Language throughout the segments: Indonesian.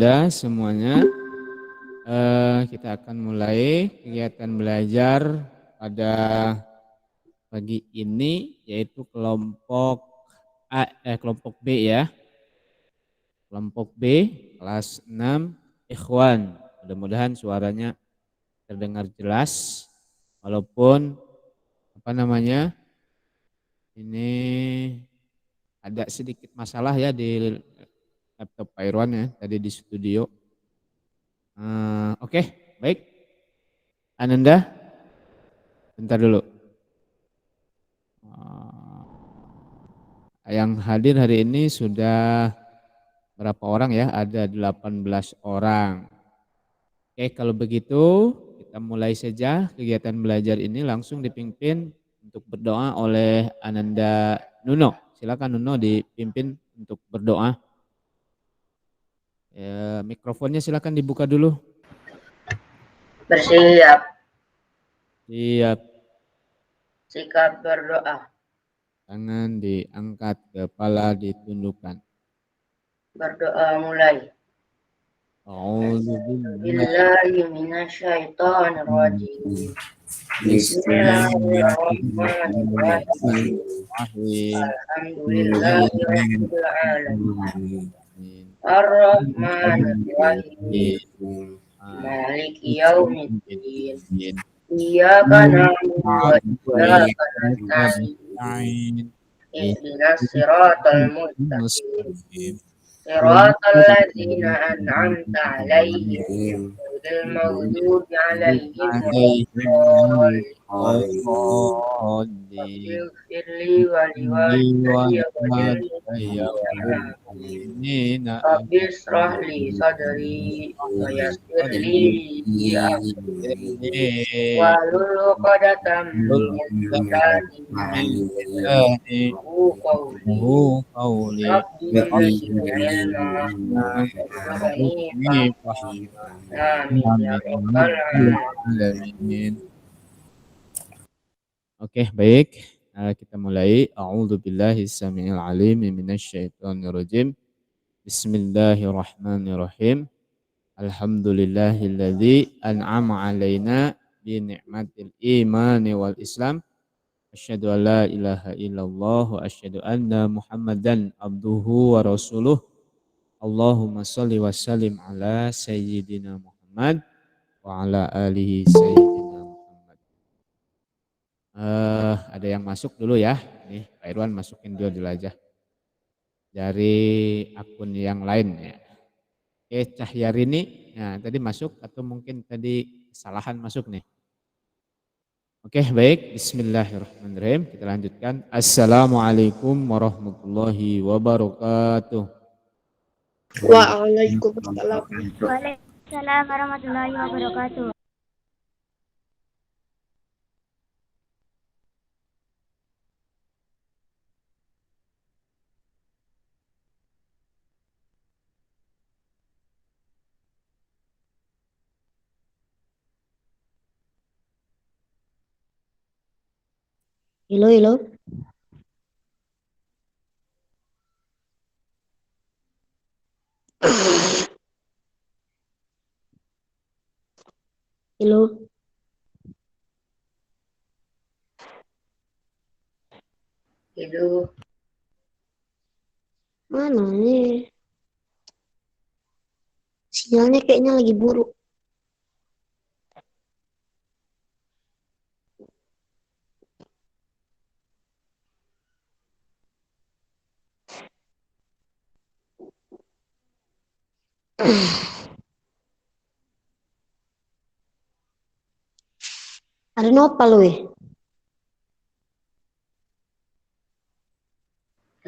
Ya semuanya, kita akan mulai kegiatan belajar pada pagi ini, yaitu kelompok kelompok B ya. Kelompok B kelas 6 Ikhwan. Mudah-mudahan suaranya terdengar jelas walaupun ini ada sedikit masalah ya di laptop Pak Irwan ya tadi di studio. Oke, baik. Ananda, bentar dulu. Yang hadir hari ini sudah berapa orang ya? Ada 18 orang. Oke, kalau begitu kita mulai saja kegiatan belajar ini langsung dipimpin untuk berdoa oleh Ananda Nuno. Silakan Nuno dipimpin untuk berdoa. Ya, mikrofonnya silakan dibuka dulu. Bersiap. Siap. Sikap berdoa. Tangan diangkat, kepala ditundukkan. Berdoa mulai. Billahi minasyaitonirrajim. Bismillahirrahmanirrahim. Alhamdulillahirabbil alamin. Ar-Rahmanir-Rahim. Maliki yaumiddin. Iyyaka na'budu wa iyyaka nasta'in. Ihdinas siratal mustaqim. Siratal ladzina an'amta 'alaihim ghairil maghdubi alaihim waladdallin. Ighfirli wa liwalidayya wa lil Rabbi israh li sadri wa yassir li amri wahlul 'uqdatam min lisani yafqahu qawli. Rabbi zidni ilma warzuqni fahma. Amin ya rabbal alamin. Oke, baik. Kita mulai. A'udzubillahi samiil alim minasyaitonirrajim. Bismillahirrahmanirrahim. Alhamdulillahilladzi an'ama 'alaina bi ni'matil imani wal islam. Asyhadu an la ilaha illallah wa asyhadu anna Muhammadan abduhu wa rasuluh. Allahumma shalli wa sallim ala sayyidina Muhammad wa ala alihi sayyidina Muhammad. Ada yang masuk dulu ya. Nih, Pak Irwan masukin dulu aja. Dari akun yang lain ya. Oke, Cahyarini, nah tadi masuk atau mungkin tadi kesalahan masuk nih. Oke, baik. Bismillahirrahmanirrahim. Kita lanjutkan. Assalamualaikum warahmatullahi wabarakatuh. Waalaikumsalam. Waalaikumsalam warahmatullahi wabarakatuh. Halo, halo. Halo. Halo. Mana nih? Sinyalnya kayaknya lagi buruk. Ada Nopal weh.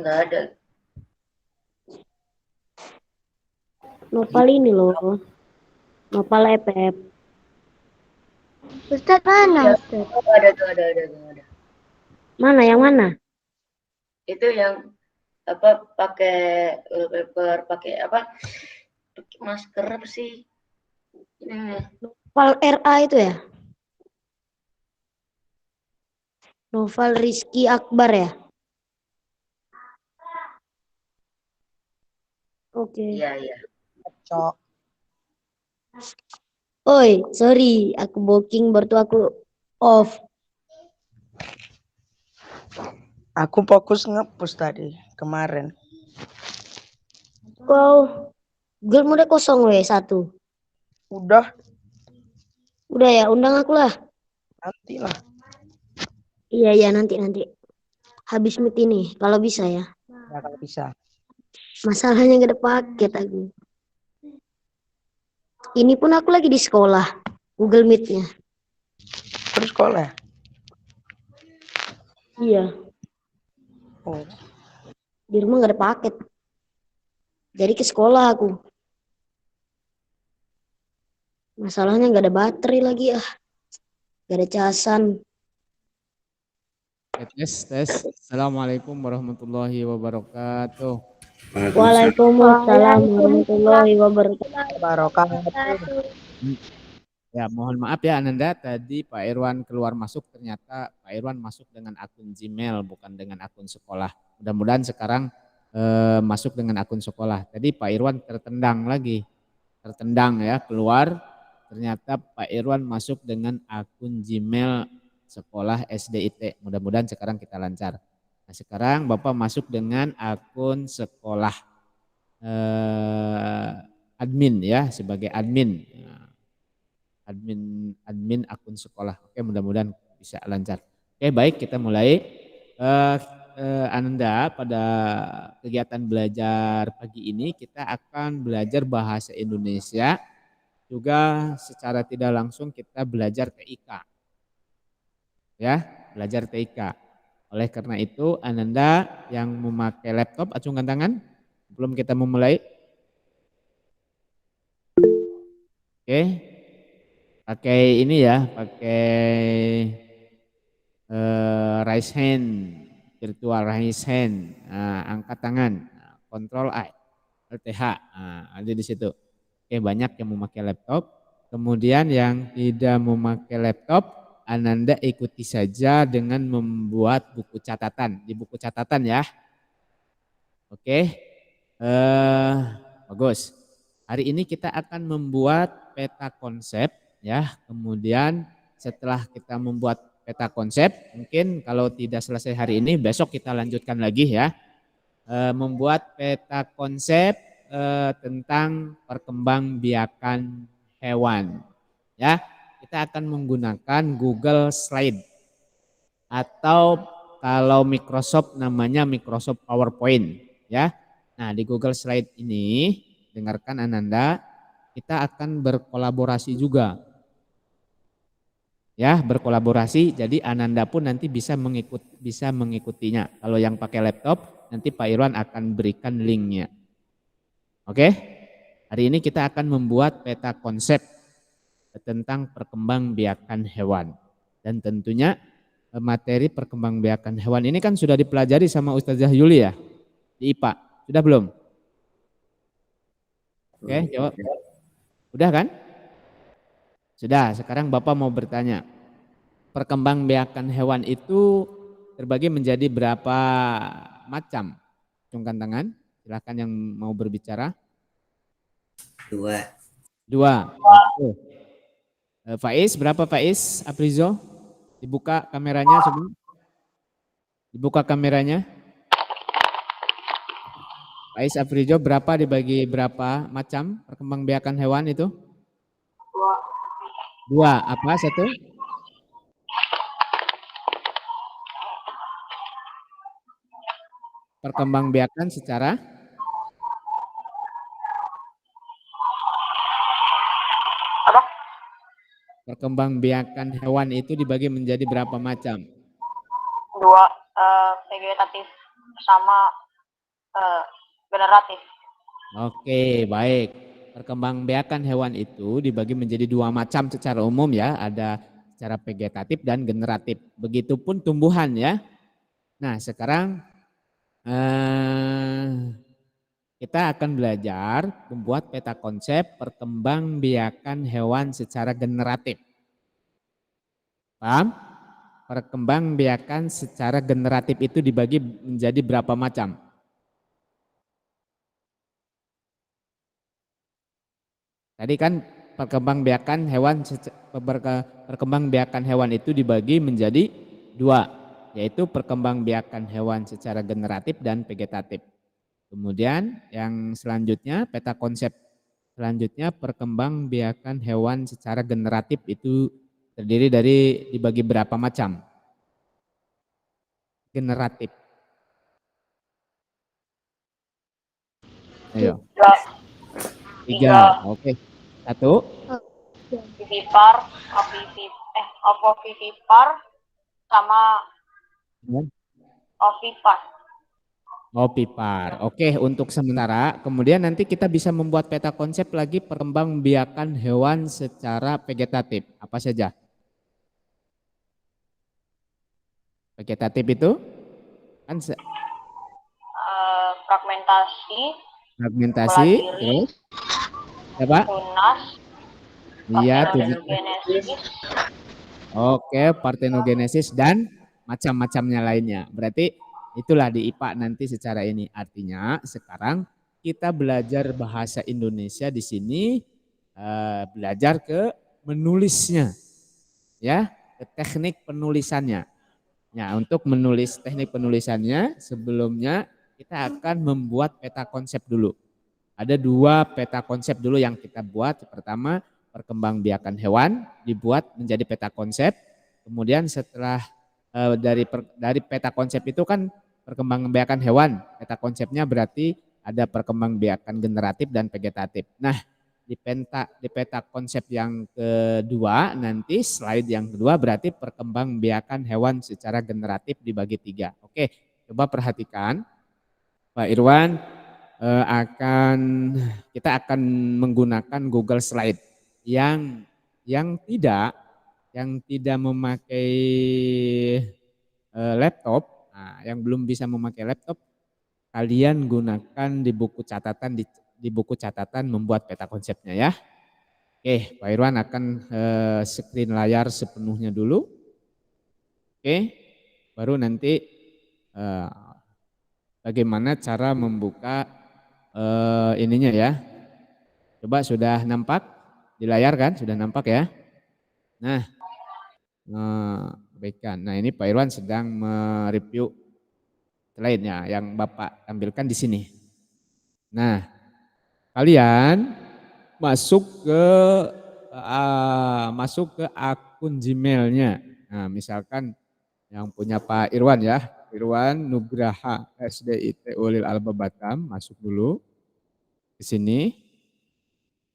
Enggak ada. Nopal ini loh. Nopal EPF. Ustadz mana Ya, Ustadz? ada. Mana yang mana? Itu yang apa pakai paper, pakai apa? Pakai masker apa sih? Ini. Nopal RA itu ya? Noval Rizky Akbar ya? Oke. Iya. Cok. Oi, sorry, aku booking baru tuh aku off. Aku fokus nge-push tadi kemarin. Wow, Google mode kosong weh satu. Udah, Udah ya, undang aku lah. nanti lah. Iya nanti. Habis meet ini, kalau bisa ya. Ya kalau bisa. Masalahnya gak ada paket aku. Ini pun aku lagi di sekolah, Google Meet-nya. Terus sekolah. Iya, Oh, di rumah gak ada paket. Jadi ke sekolah aku. Masalahnya gak ada baterai lagi ah. Gak ada casan. Tes. Assalamualaikum warahmatullahi wabarakatuh. Waalaikumsalam warahmatullahi wabarakatuh. barokah. Ya, mohon maaf ya Ananda, tadi Pak Irwan keluar masuk, ternyata Pak Irwan masuk dengan akun Gmail bukan dengan akun sekolah. Mudah-mudahan sekarang masuk dengan akun sekolah. Tadi Pak Irwan tertendang ya keluar. Ternyata Pak Irwan masuk dengan akun Gmail sekolah SDIT. Mudah-mudahan sekarang kita lancar. Nah, sekarang Bapak masuk dengan akun sekolah admin ya, sebagai admin. Admin akun sekolah. Oke, mudah-mudahan bisa lancar. Oke, baik, kita mulai. Ananda, pada kegiatan belajar pagi ini kita akan belajar bahasa Indonesia, juga secara tidak langsung kita belajar TIK. Ya, belajar TIK. Oleh karena itu, Ananda yang memakai laptop, acungkan tangan sebelum kita memulai. Oke. Pakai ini ya, pakai raise hand, virtual raise hand, angkat tangan, Ctrl I, LTH, ada di situ. Oke, banyak yang memakai laptop. Kemudian yang tidak memakai laptop, Ananda ikuti saja dengan membuat buku catatan, di buku catatan ya. Oke, bagus. Hari ini kita akan membuat peta konsep ya. Kemudian setelah kita membuat peta konsep, mungkin kalau tidak selesai hari ini, besok kita lanjutkan lagi ya. Membuat peta konsep tentang perkembangbiakan hewan. Ya, kita akan menggunakan Google Slide atau kalau Microsoft namanya Microsoft PowerPoint ya. Nah, di Google Slide ini dengarkan Ananda, kita akan berkolaborasi juga. Ya, berkolaborasi, jadi Ananda pun nanti bisa mengikutinya. Kalau yang pakai laptop, nanti Pak Irwan akan berikan linknya. Oke, hari ini kita akan membuat peta konsep tentang perkembangbiakan hewan. Dan tentunya materi perkembangbiakan hewan ini kan sudah dipelajari sama Ustazah Yuli ya, di IPA. Sudah belum? Oke, jawab. Udah kan? Sudah, sekarang Bapak mau bertanya. Perkembangbiakan hewan itu terbagi menjadi berapa macam? Acungkan tangan, silakan yang mau berbicara. Dua. Faiz, berapa Faiz? Aprizo, dibuka kameranya semua. Dibuka kameranya. Faiz Aprizo, berapa dibagi berapa macam perkembangbiakan hewan itu? Dua. Apa satu? Perkembangbiakan secara perkembangbiakan hewan itu dibagi menjadi berapa macam? Dua, vegetatif sama generatif. Oke, baik. Perkembangbiakan hewan itu dibagi menjadi dua macam secara umum ya, ada secara vegetatif dan generatif. Begitupun tumbuhan ya. Nah, sekarang kita akan belajar membuat peta konsep perkembangbiakan hewan secara generatif. Paham? Perkembangbiakan secara generatif itu dibagi menjadi berapa macam? Tadi kan perkembangbiakan hewan itu dibagi menjadi dua, yaitu perkembangbiakan hewan secara generatif dan vegetatif. Kemudian yang selanjutnya peta konsep selanjutnya perkembangbiakan hewan secara generatif itu terdiri dari dibagi berapa macam? Generatif. Ayo. Tiga. Oke. Satu. Vivipar, ovovivipar, sama ovipar. Ovipar. Oke, untuk sementara. Kemudian nanti kita bisa membuat peta konsep lagi perkembangbiakan hewan secara vegetatif. Apa saja? Vegetatif itu kan fragmentasi, terus apa? Tunas, Iya, parthenogenesis. Oke, parthenogenesis dan macam-macamnya lainnya. Berarti itulah di IPA nanti secara ini. Artinya sekarang kita belajar bahasa Indonesia di sini, belajar ke menulisnya, ya, ke teknik penulisannya. Ya, untuk menulis teknik penulisannya sebelumnya kita akan membuat peta konsep dulu. Ada dua peta konsep dulu yang kita buat. Pertama, perkembangbiakan hewan dibuat menjadi peta konsep. Kemudian setelah dari peta konsep itu kan perkembangbiakan hewan. Peta konsepnya berarti ada perkembangbiakan generatif dan vegetatif. Nah, di peta konsep yang kedua nanti slide yang kedua berarti perkembangbiakan hewan secara generatif dibagi 3. Oke, coba perhatikan Pak Irwan, kita akan menggunakan Google Slide yang tidak memakai laptop. Nah, yang belum bisa memakai laptop, kalian gunakan di buku catatan membuat peta konsepnya ya. Oke, Pak Irwan akan screen layar sepenuhnya dulu. Oke, baru nanti bagaimana cara membuka ininya ya. Coba sudah nampak di layar kan? Sudah nampak ya. Nah, baikkan. Nah, ini Pak Irwan sedang mereview slide-nya yang Bapak tampilkan di sini. Nah, kalian masuk ke akun Gmail-nya. Nah, misalkan yang punya Pak Irwan ya, Irwan Nugraha SDIT Ulil Alba Batam, masuk dulu ke sini.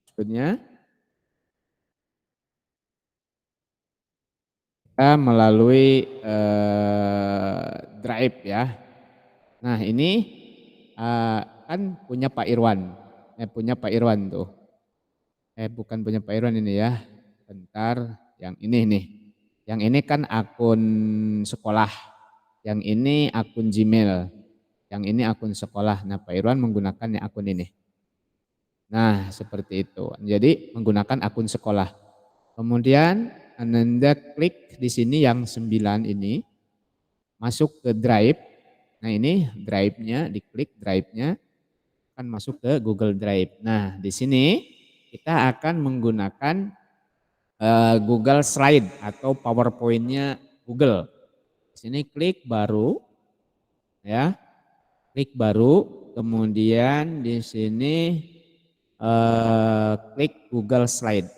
Maksudnya kita melalui Drive ya. Nah, ini kan punya Pak Irwan. Punya Pak Irwan tuh. Bukan punya Pak Irwan ini ya. Bentar, yang ini nih. Yang ini kan akun sekolah. Yang ini akun Gmail. Yang ini akun sekolah. Nah, Pak Irwan menggunakan akun ini. Nah, seperti itu. Jadi menggunakan akun sekolah. Kemudian Anda klik di sini yang 9 ini. Masuk ke Drive. Nah, ini Drive-nya, diklik Drive-nya akan masuk ke Google Drive. Nah, di sini kita akan menggunakan Google Slide atau PowerPoint-nya Google. Di sini klik baru, ya, klik baru, kemudian di sini klik Google Slide.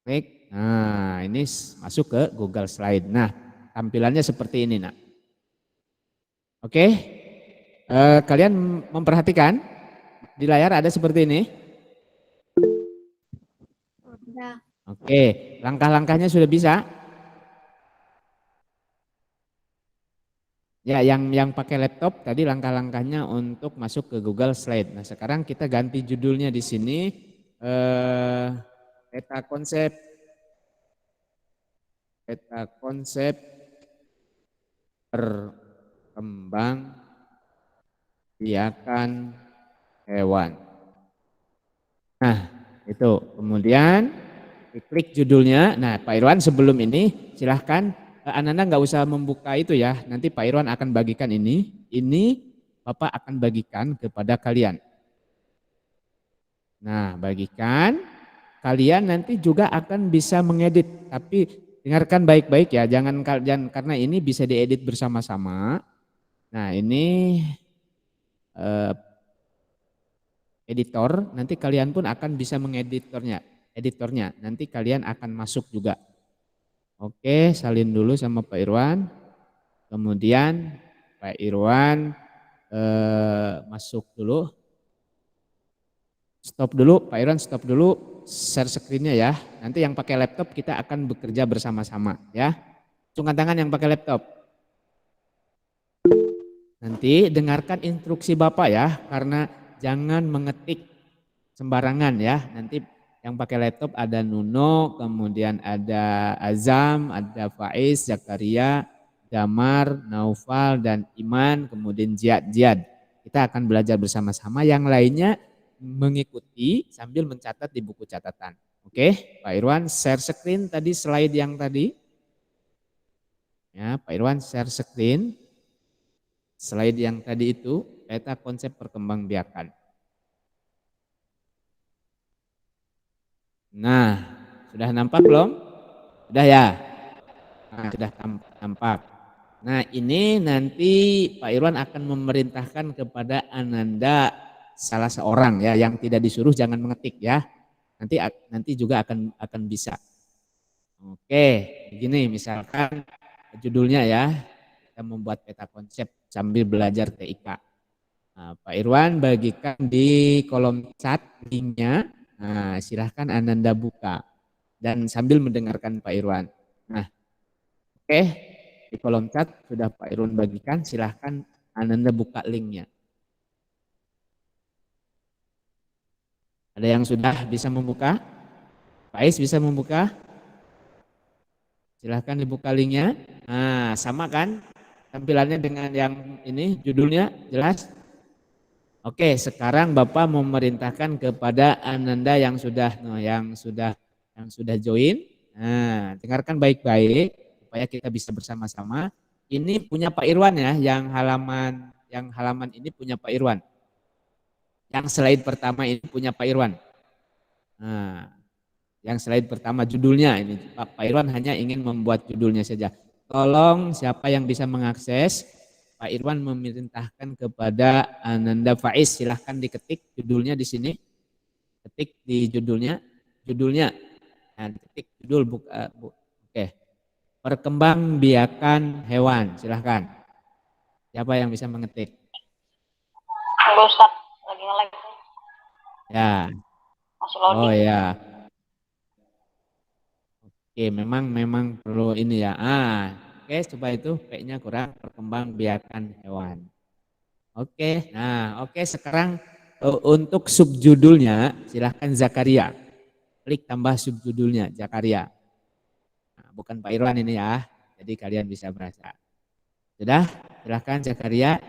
Klik, nah ini masuk ke Google Slide. Nah, tampilannya seperti ini, nak. Oke, kalian memperhatikan di layar ada seperti ini. Oke, langkah-langkahnya sudah bisa? Ya, yang pakai laptop tadi langkah-langkahnya untuk masuk ke Google Slide. Nah, sekarang kita ganti judulnya di sini peta konsep perkembangbiakan hewan. Nah, itu. Kemudian klik judulnya. Nah, Pak Irwan sebelum ini silahkan Anda nggak usah membuka itu ya. Nanti Pak Irwan akan bagikan ini. Ini Bapak akan bagikan kepada kalian. Nah, bagikan. Kalian nanti juga akan bisa mengedit, tapi dengarkan baik-baik ya, jangan karena ini bisa diedit bersama-sama. Nah, ini editor, nanti kalian pun akan bisa editornya. Nanti kalian akan masuk juga. Oke, salin dulu sama Pak Irwan. Kemudian Pak Irwan masuk dulu. Stop dulu, Pak Irwan stop dulu share screen-nya ya. Nanti yang pakai laptop kita akan bekerja bersama-sama ya. Acungkan tangan yang pakai laptop. Nanti dengarkan instruksi Bapak ya, karena jangan mengetik sembarangan ya. Nanti yang pakai laptop ada Nuno, kemudian ada Azam, ada Faiz, Zakaria, Damar, Naufal, dan Iman, kemudian Jiad. Kita akan belajar bersama-sama, yang lainnya mengikuti sambil mencatat di buku catatan. Oke, Pak Irwan share screen tadi slide yang tadi. Ya, Pak Irwan share screen. Slide yang tadi itu peta konsep perkembangbiakan. Nah, sudah nampak belum? Sudah ya? Nah, sudah nampak. Nah, ini nanti Pak Irwan akan memerintahkan kepada Ananda salah seorang ya, yang tidak disuruh jangan mengetik ya. Nanti juga akan bisa. Oke, begini misalkan judulnya ya, kita membuat peta konsep sambil belajar TIK. Nah, Pak Irwan bagikan di kolom chat linknya. Nah, silahkan Ananda buka dan sambil mendengarkan Pak Irwan. Nah, oke, di kolom chat sudah Pak Irwan bagikan, silahkan Ananda buka linknya. Ada yang sudah bisa membuka? Pak Is bisa membuka? Silahkan dibuka linknya. Nah, sama kan tampilannya dengan yang ini, judulnya jelas? Oke, sekarang Bapak memerintahkan kepada Ananda yang sudah join. Nah, dengarkan baik-baik supaya kita bisa bersama-sama. Ini punya Pak Irwan ya, yang halaman ini punya Pak Irwan. Yang slide pertama ini punya Pak Irwan. Nah, yang slide pertama judulnya ini Pak Irwan hanya ingin membuat judulnya saja. Tolong siapa yang bisa mengakses, Pak Irwan memerintahkan kepada Ananda Faiz, silahkan diketik judulnya di sini. Ketik di judulnya. Nah, ketik judul oke. Perkembangbiakan hewan, silahkan. Siapa yang bisa mengetik? Halo Ustaz, lagi nge-lag. Ya. Masih loading. Oh ya. Oke, memang perlu ini ya. Oke, coba itu P-nya kurang, perkembangbiakan hewan. Oke, nah oke sekarang untuk subjudulnya silahkan Zakaria. Klik tambah subjudulnya Zakaria. Nah, bukan Pak Irwan ini ya, jadi kalian bisa berasa. Sudah, silahkan Zakaria.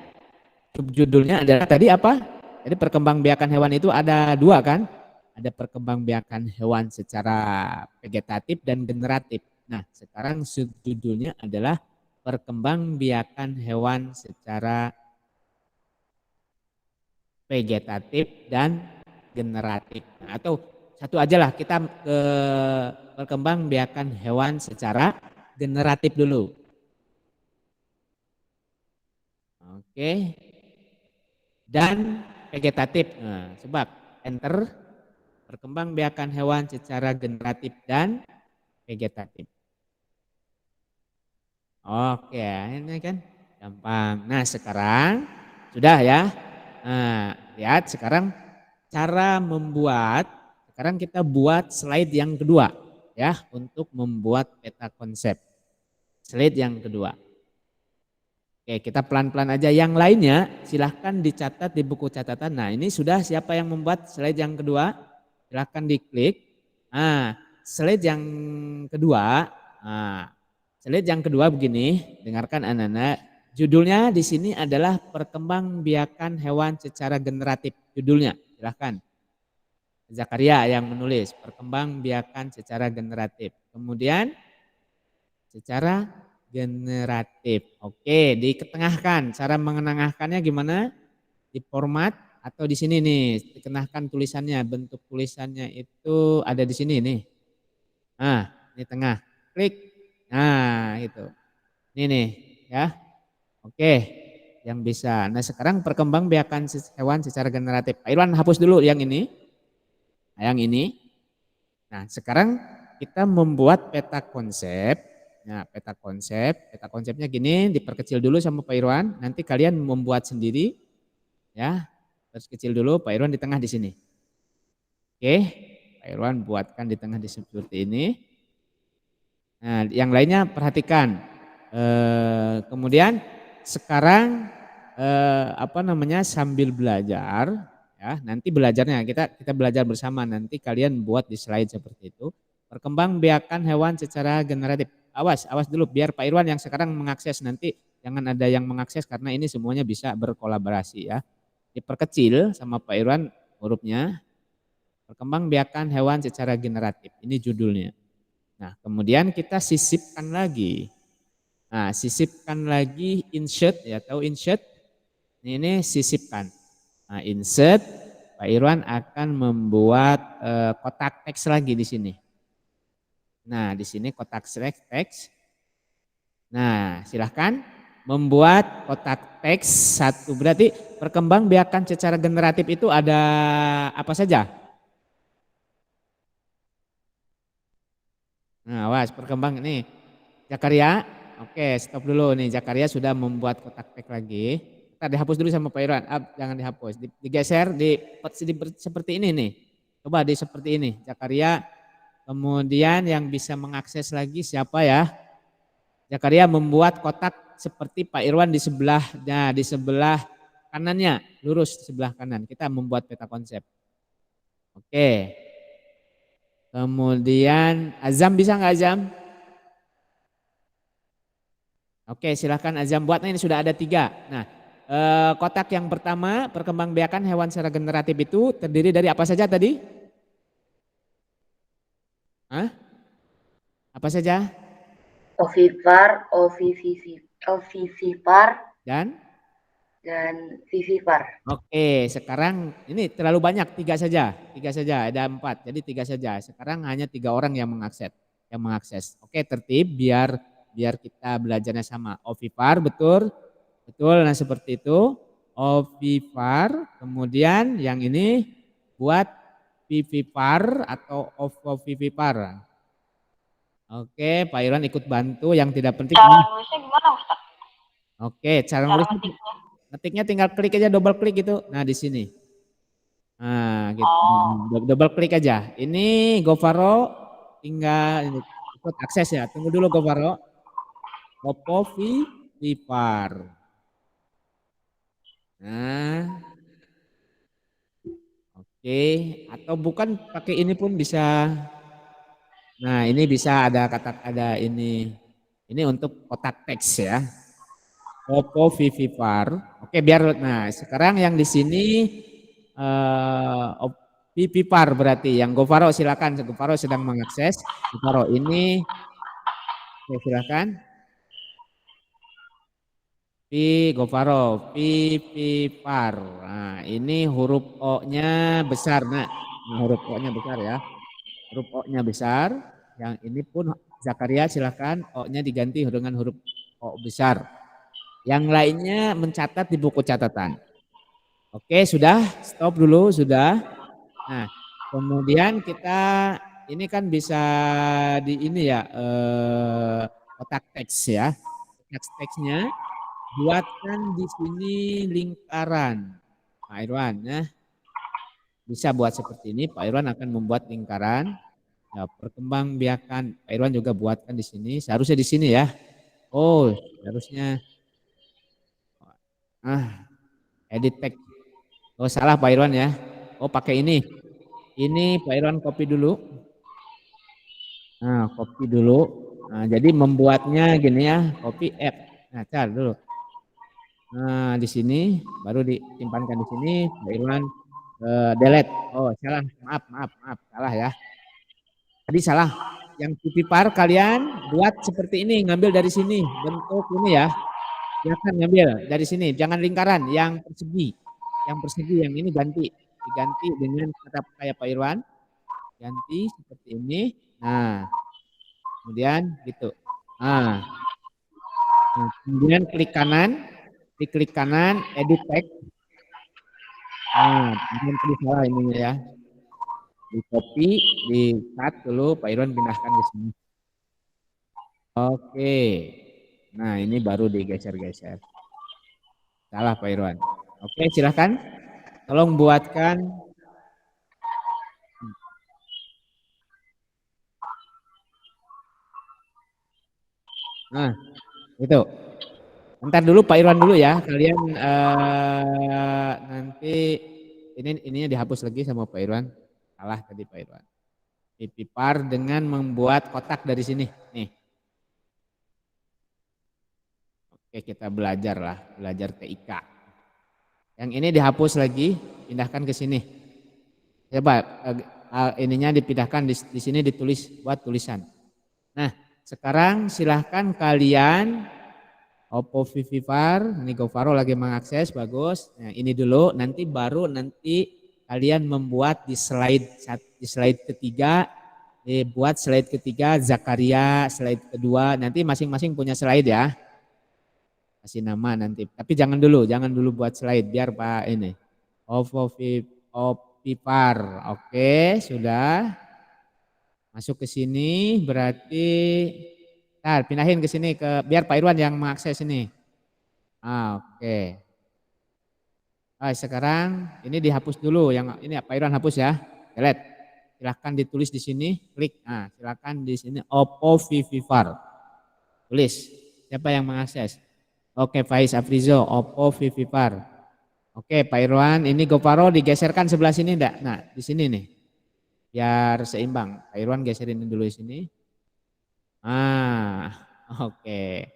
Subjudulnya adalah tadi apa? Jadi perkembangbiakan hewan itu ada dua kan? Ada perkembangbiakan hewan secara vegetatif dan generatif. Nah, sekarang subjudulnya adalah perkembangbiakan hewan secara vegetatif dan generatif. Nah, atau satu aja lah, kita ke perkembangbiakan hewan secara generatif dulu. Oke. Dan vegetatif. Nah, sebab enter perkembangbiakan hewan secara generatif dan vegetatif. Oke, ini kan gampang. Nah, sekarang sudah ya. Nah, lihat sekarang cara membuat. Sekarang kita buat slide yang kedua ya, untuk membuat peta konsep. Slide yang kedua. Oke, kita pelan-pelan aja. Yang lainnya silahkan dicatat di buku catatan. Nah, ini sudah siapa yang membuat slide yang kedua? Silahkan diklik. Nah, slide yang kedua. Nah, slide yang kedua begini. Dengarkan anak-anak. Judulnya di sini adalah perkembangbiakan hewan secara generatif. Judulnya, silahkan. Zakaria yang menulis perkembangbiakan secara generatif. Kemudian secara generatif. Oke, diketengahkan. Cara mengenengahkannya gimana? Di format atau di sini nih, dikenakan tulisannya, bentuk tulisannya itu ada di sini nih. Nah, ini tengah, klik. Nah, itu. Ini nih, ya. Oke, yang bisa. Nah, sekarang perkembangbiakan hewan secara generatif. Pak Irwan hapus dulu yang ini. Nah, yang ini. Nah, sekarang kita membuat peta konsep. Nah, peta konsepnya gini, diperkecil dulu sama Pak Irwan. Nanti kalian membuat sendiri, ya. Terus kecil dulu, Pak Irwan di tengah di sini. Oke, Pak Irwan buatkan di tengah di seperti ini. Nah, yang lainnya perhatikan. Kemudian sekarang sambil belajar, ya. Nanti belajarnya kita belajar bersama. Nanti kalian buat di slide seperti itu. Perkembangbiakan hewan secara generatif. Awas dulu biar Pak Irwan yang sekarang mengakses, nanti jangan ada yang mengakses karena ini semuanya bisa berkolaborasi, ya. Diperkecil sama Pak Irwan hurufnya. Perkembangbiakan hewan secara generatif. Ini judulnya. Nah, kemudian kita sisipkan lagi. Nah, sisipkan lagi insert, ya, tahu insert? Ini sisipkan. Nah, insert, Pak Irwan akan membuat kotak teks lagi di sini. Nah, di sini kotak teks. Nah, silahkan membuat kotak teks satu. Berarti perkembangbiakan secara generatif itu ada apa saja? Nah, awas perkembang ini. Zakaria, oke, stop dulu nih. Zakaria sudah membuat kotak teks lagi. Kita dihapus dulu sama Pak Irwan. Jangan dihapus, digeser seperti ini nih. Coba di seperti ini. Zakaria, kemudian yang bisa mengakses lagi siapa ya? Zakaria membuat kotak seperti Pak Irwan di sebelahnya, di sebelah kanannya, lurus di sebelah kanan. Kita membuat peta konsep. Oke. Kemudian Azam bisa nggak Azam? Oke, silahkan Azam buat. Nah, ini sudah ada 3. Nah, kotak yang pertama perkembangbiakan hewan secara generatif itu terdiri dari apa saja tadi? Hah? Apa saja? Ovipar, ovivipar, Dan vivipar. Oke, sekarang ini terlalu banyak, 3 saja, ada 4, jadi 3 saja. Sekarang hanya 3 orang yang mengakses. Oke, tertib biar kita belajarnya sama. Ovipar, betul, nah seperti itu. Ovipar, kemudian yang ini buat vivipar atau ovovivipar. Oke, Pak Irwan ikut bantu, yang tidak penting. Cara nulisnya gimana Ustaz? Oke, cara nulisnya. Ngetiknya tinggal klik aja, double klik gitu. Nah, di sini. Nah, gitu. Double klik aja. Ini Govaro tinggal ikut akses ya. Tunggu dulu Govaro. Ovovivipar. Nah. Oke, atau bukan pakai ini pun bisa. Nah, ini bisa ada ini. Ini untuk kotak teks ya. Ovovivipar. Oke, nah sekarang yang di sini vivipar berarti yang Govaro silakan. Govaro sedang mengakses. Govaro ini silakan. Govaro vivipar. Nah, ini huruf O-nya besar. Nah, huruf O-nya besar ya. Huruf O-nya besar. Yang ini pun Zakaria silakan O-nya diganti dengan huruf O besar. Yang lainnya mencatat di buku catatan. Oke, sudah, stop dulu, sudah. Nah, kemudian kita ini kan bisa di ini ya, kotak teks ya. Teksnya buatkan di sini lingkaran. Pak Irwan ya. Bisa buat seperti ini, Pak Irwan akan membuat lingkaran. Ya, perkembangbiakan, Pak Irwan juga buatkan di sini, seharusnya di sini ya. Oh, harusnya edit text. Oh, salah Pak Irwan ya. Oh, pakai ini. Ini Pak Irwan copy dulu. Nah, copy dulu. Nah, jadi membuatnya gini ya, copy app. Nah, cari dulu. Nah, di sini baru disimpankan di sini. Pak Irwan delete. Oh, salah. Maaf, salah ya. Tadi salah. Yang vivipar kalian buat seperti ini, ngambil dari sini bentuk ini ya. Silakan ngambil dari sini, jangan lingkaran, yang persegi. yang persegi yang ini diganti dengan tetap kayak Pak Irwan, ganti seperti ini. Nah, kemudian gitu. Nah, kemudian klik kanan, edit text. Nah, kemudian tadi salah ininya ya. Di copy, di cut dulu, Pak Irwan pindahkan ke sini. Oke. Nah, ini baru digeser-geser. Salah Pak Irwan. Oke, silahkan. Tolong buatkan. Nah, itu. Bentar dulu Pak Irwan dulu ya. Kalian nanti ininya dihapus lagi sama Pak Irwan. Salah tadi Pak Irwan. Pipipar dengan membuat kotak dari sini. Nih. Oke, kita belajar TIK. Yang ini dihapus lagi, pindahkan ke sini. Coba ininya dipindahkan di sini ditulis buat tulisan. Nah, sekarang silahkan kalian Oppo Vivifar, ini Govaro lagi mengakses, bagus. Nah, ini dulu, nanti kalian membuat di slide ketiga, buat slide ketiga Zakaria, slide kedua, nanti masing-masing punya slide ya. Kasih nama nanti, tapi jangan dulu buat slide biar Pak ini. Oppo Vivifar, oke, sudah. Masuk ke sini berarti pindahin ke sini biar Pak Irwan yang mengakses ini. Oke. Sekarang ini dihapus dulu yang ini Pak Irwan hapus ya. Delete. Silahkan ditulis di sini, klik. Nah, silahkan di sini Oppo Vivifar. Tulis. Siapa yang mengakses? Oke, Faiz Afrizo, Oppo Vivifar. Oke, Pak Irwan, ini Govaro digeserkan sebelah sini enggak? Nah, di sini nih. Biar seimbang. Pak Irwan geserin dulu di sini. Oke.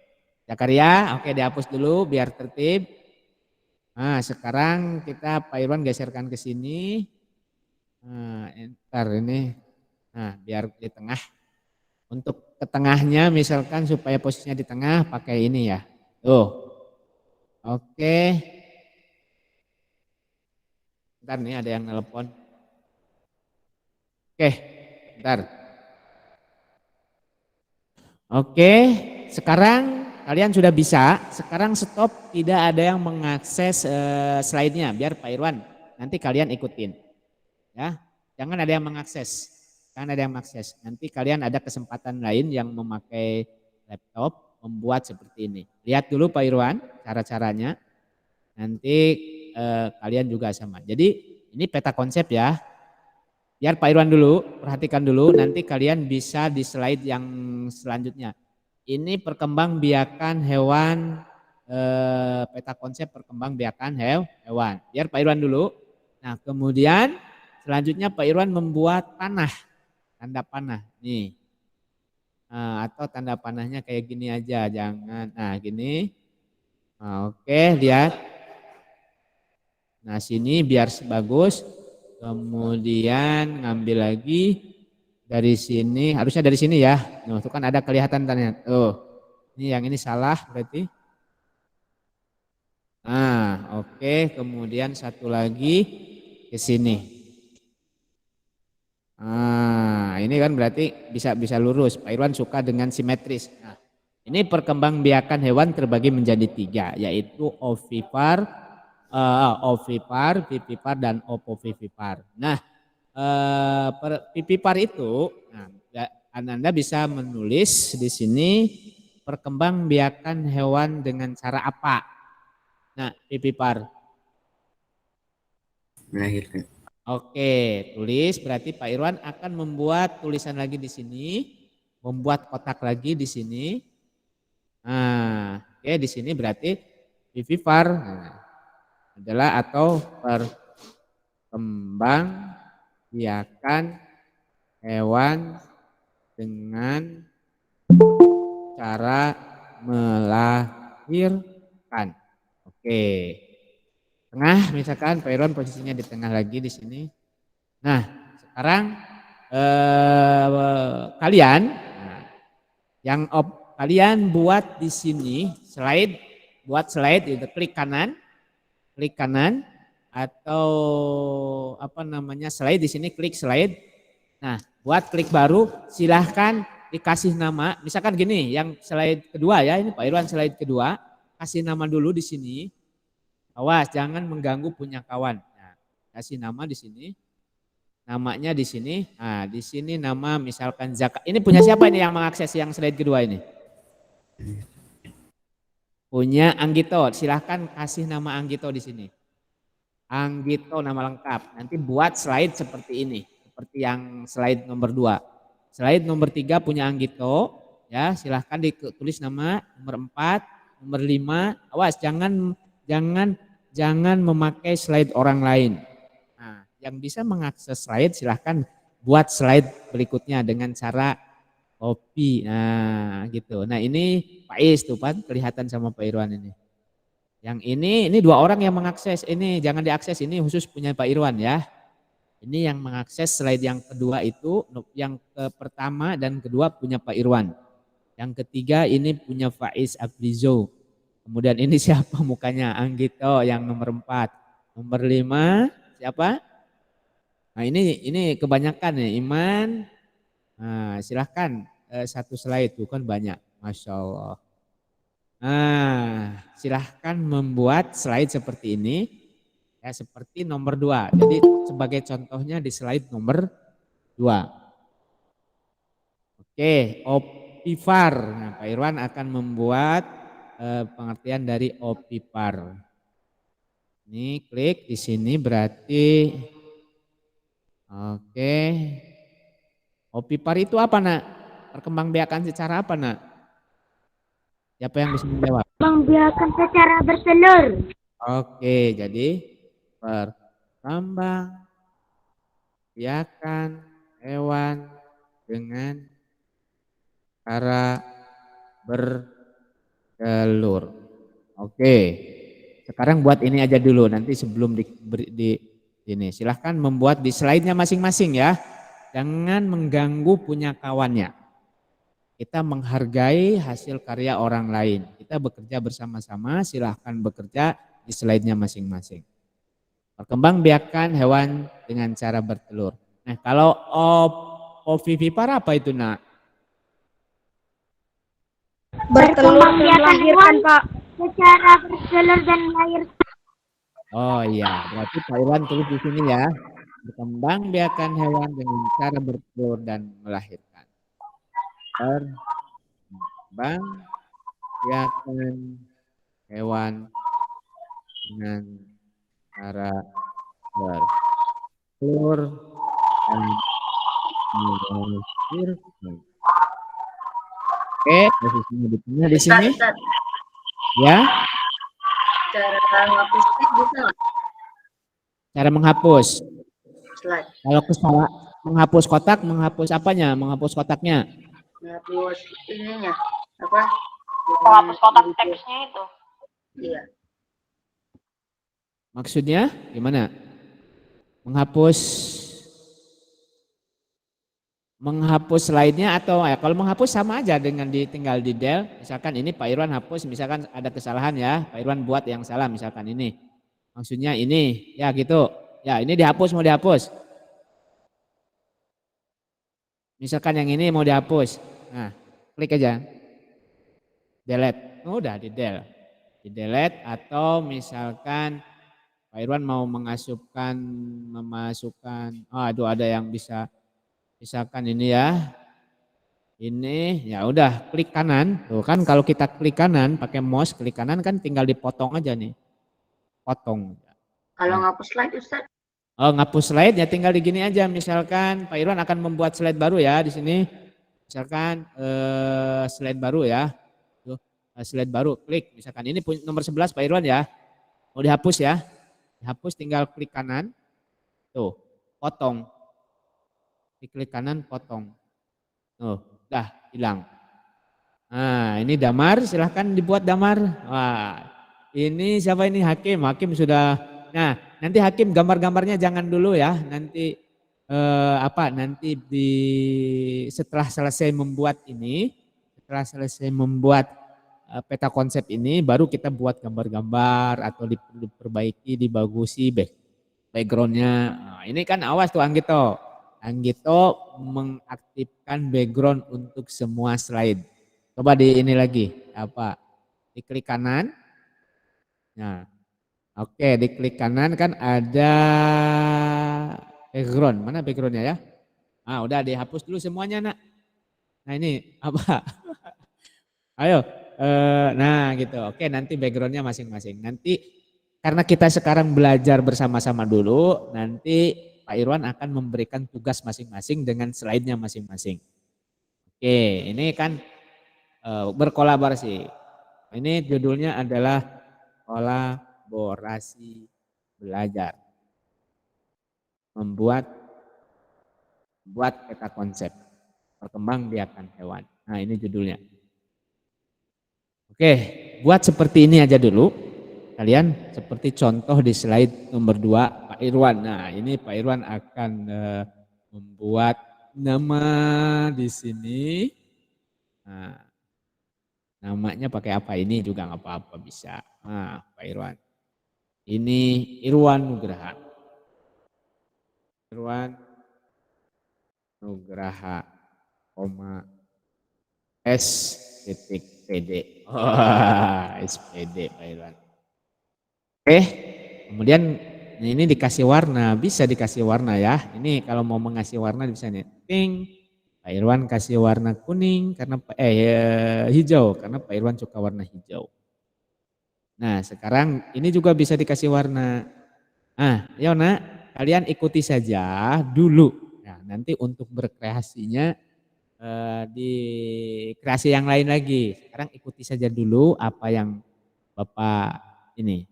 Zakaria, oke dihapus dulu biar tertib. Nah, sekarang kita Pak Irwan geserkan ke sini. Ntar ini. Nah, biar di tengah. Untuk ke tengahnya misalkan supaya posisinya di tengah pakai ini ya. Tuh. Oke. Ntar nih ada yang nelpon. Oke, bentar. Oke, sekarang kalian sudah bisa. Sekarang stop, tidak ada yang mengakses slide-nya. Biar Pak Irwan, nanti kalian ikutin. Ya, jangan ada yang mengakses. Jangan ada yang mengakses. Nanti kalian ada kesempatan lain yang memakai laptop membuat seperti ini. Lihat dulu Pak Irwan cara-caranya. Nanti kalian juga sama. Jadi ini peta konsep ya. Biar Pak Irwan dulu, perhatikan dulu, nanti kalian bisa di slide yang selanjutnya. Ini perkembangbiakan hewan, peta konsep perkembangbiakan hewan. Biar Pak Irwan dulu. Nah, kemudian selanjutnya Pak Irwan membuat panah, tanda panah. Nih, atau tanda panahnya kayak gini aja, jangan. Nah, gini. Oke, lihat. Nah, sini biar bagus. Kemudian ngambil lagi dari sini, harusnya dari sini ya. Nah, itu kan ada kelihatan tanya. Ini yang ini salah berarti. Nah, oke. Kemudian satu lagi ke sini. Nah, ini kan berarti bisa lurus. Pak Irwan suka dengan simetris. Nah, ini perkembangbiakan hewan terbagi menjadi 3, yaitu ovipar, Vivipar, dan Opovivipar. Nah, Vivipar itu, Anda bisa menulis di sini perkembangbiakan hewan dengan cara apa? Nah, Vivipar. Melahirkan. Oke, tulis berarti Pak Irwan akan membuat tulisan lagi di sini, membuat kotak lagi di sini. Nah, oke di sini berarti Vivipar. Nah, adalah atau perkembangbiakan hewan dengan cara melahirkan. Oke. Tengah misalkan Pak Irwan posisinya di tengah lagi di sini. Nah, sekarang kalian kalian buat di sini slide, buat slide itu klik kanan, atau apa namanya slide di sini, klik slide. Nah, buat klik baru silahkan dikasih nama. Misalkan gini, yang slide kedua ya, ini Pak Irwan slide kedua, kasih nama dulu di sini. Awas, jangan mengganggu punya kawan. Nah, kasih nama di sini. Namanya di sini. Nah, di sini nama misalkan Zaka. Ini punya siapa ini yang mengakses yang slide kedua ini? Punya Anggito. Silahkan kasih nama Anggito di sini. Anggito nama lengkap. Nanti buat slide seperti ini. Seperti yang slide nomor 2. Slide nomor 3 punya Anggito. Ya, silahkan ditulis nama nomor 4, nomor 5. Awas, jangan memakai slide orang lain. Nah, yang bisa mengakses slide silahkan buat slide berikutnya dengan cara copy. Nah, gitu. Nah, ini Pak Is tuh Pak, kelihatan sama Pak Irwan ini. Yang ini 2 orang yang mengakses. Ini jangan diakses, ini khusus punya Pak Irwan ya. Ini yang mengakses slide yang kedua itu, yang pertama dan kedua punya Pak Irwan. Yang ketiga ini punya Faiz Ablizo. Kemudian ini siapa mukanya? Anggito yang nomor 4. Nomor 5 siapa? Nah ini kebanyakan nih, Iman. Nah silahkan satu slide tuh kan banyak. Masya Allah. Nah silahkan membuat slide seperti ini. Ya seperti nomor 2. Jadi sebagai contohnya di slide nomor 2. Oke, opipar. Nah Pak Irwan akan membuat pengertian dari opipar. Ini klik di sini berarti oke. Opipar itu apa nak? Perkembangbiakan secara apa nak? Siapa yang bisa menjawab? Membiarkan secara bertelur. Oke, jadi perkembangbiakan hewan dengan cara bertelur. Oke. Sekarang buat ini aja dulu, nanti sebelum di ini silahkan membuat di slide-nya masing-masing ya. Jangan mengganggu punya kawannya. Kita menghargai hasil karya orang lain. Kita bekerja bersama-sama, silahkan bekerja di slide-nya masing-masing. Perkembangbiakan hewan dengan cara bertelur. Nah kalau ovivipar apa itu nak? Bertelur dan melahirkan, Pak. Secara bertelur dan melahirkan. Oh iya, berarti Pak Irwan tulis di sini ya. Berkembangbiakan hewan dengan cara bertelur dan melahirkan. Berkembangbiakan hewan dengan cara bertelur dan melahirkan. Oke, posisinya di tengah di sini. Ustaz, Ya. cara ngapus slide bisa nggak? Cara menghapus. Slide. Kalau kesalahan menghapus kotak, menghapus apanya? Menghapus kotaknya. Ngapus ininya. Apa? Menghapus kotak teksnya itu. Iya. Maksudnya gimana? Menghapus slide-nya atau ya kalau menghapus sama aja dengan tinggal di del. Misalkan ini Pak Irwan hapus, misalkan ada kesalahan ya, Pak Irwan buat yang salah misalkan ini. Maksudnya ini, ya gitu. Ya ini dihapus, mau dihapus. Misalkan yang ini mau dihapus. Nah, klik aja. Delete. Udah di del. Di delete atau misalkan Pak Irwan mau memasukkan, aduh ada yang bisa, misalkan ini ya, ini ya udah klik kanan, tuh kan kalau kita klik kanan pakai mouse klik kanan kan tinggal dipotong aja nih, potong. Kalau ngapus slide Ustaz. Oh ngapus slide ya tinggal di gini aja, misalkan Pak Irwan akan membuat slide baru ya di sini, misalkan slide baru ya, tuh slide baru klik, misalkan ini nomor 11 Pak Irwan ya, mau dihapus ya. Dihapus tinggal klik kanan, tuh potong, klik kanan potong, tuh udah hilang. Nah ini damar, silahkan dibuat damar. Wah ini siapa ini Hakim, Hakim sudah. Nah nanti Hakim gambar-gambarnya jangan dulu ya, nanti nanti setelah selesai membuat ini, setelah selesai membuat peta konsep ini baru kita buat gambar-gambar atau diperbaiki, dibagusi, backgroundnya. Nah, ini kan awas tuh Anggito. Anggito mengaktifkan background untuk semua slide. Coba di ini lagi, apa? Diklik kanan. Nah, oke, diklik kanan kan ada background. Mana backgroundnya ya? Ah, udah dihapus dulu semuanya, Nak. Nah, ini apa? Ayo, nah gitu. Oke, nanti backgroundnya masing-masing. Nanti karena kita sekarang belajar bersama-sama dulu, nanti Pak Irwan akan memberikan tugas masing-masing dengan slide-nya masing-masing. Oke, ini kan berkolaborasi. Ini judulnya adalah kolaborasi belajar. Membuat peta konsep. Perkembangbiakan hewan. Nah, ini judulnya. Oke, buat seperti ini aja dulu. Kalian seperti contoh di slide nomor 2 Pak Irwan. Nah, ini Pak Irwan akan membuat nama di sini. Nah, namanya pakai apa ini juga nggak apa-apa bisa. Nah, Pak Irwan. Ini Irwan Nugraha. Irwan Nugraha, S.PD. SPD Pak Irwan. Oke, kemudian ini dikasih warna, bisa dikasih warna ya. Ini kalau mau mengasih warna bisa nih. Pink. Pak Irwan kasih warna kuning karena hijau karena Pak Irwan suka warna hijau. Nah, sekarang ini juga bisa dikasih warna. Nah, Yona, kalian ikuti saja dulu. Nah, nanti untuk berkreasinya di kreasi yang lain lagi. Sekarang ikuti saja dulu apa yang Bapak ini.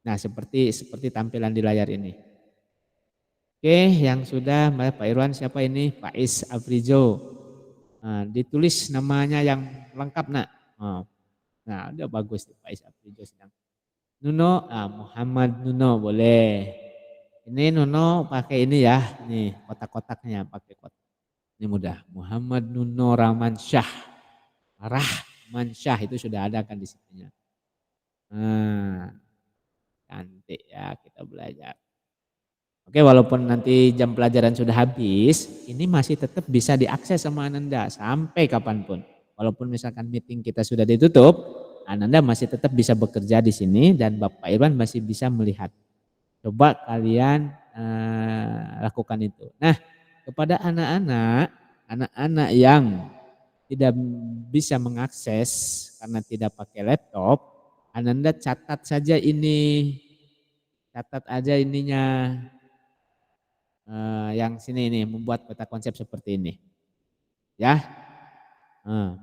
Nah, seperti tampilan di layar ini. Oke, yang sudah Pak Irwan siapa ini? Faiz Afrijo. Nah, ditulis namanya yang lengkap, Nak. Nah, udah bagus Faiz Afrijo sedang. Nuno, Muhammad Nuno boleh. Ini Nuno pakai ini ya, nih kotak-kotaknya pakai kotak. Ini mudah. Muhammad Nuno Rahmansyah. Rahmansyah itu sudah ada kan di situnya. Nah, cantik ya kita belajar. Oke, walaupun nanti jam pelajaran sudah habis, ini masih tetap bisa diakses sama Ananda sampai kapanpun. Walaupun misalkan meeting kita sudah ditutup, Ananda masih tetap bisa bekerja di sini dan Bapak Irwan masih bisa melihat. Coba kalian lakukan itu. Nah, kepada anak-anak yang tidak bisa mengakses karena tidak pakai laptop, Ananda catat saja ini, catat aja ininya, yang sini ini membuat peta konsep seperti ini, ya,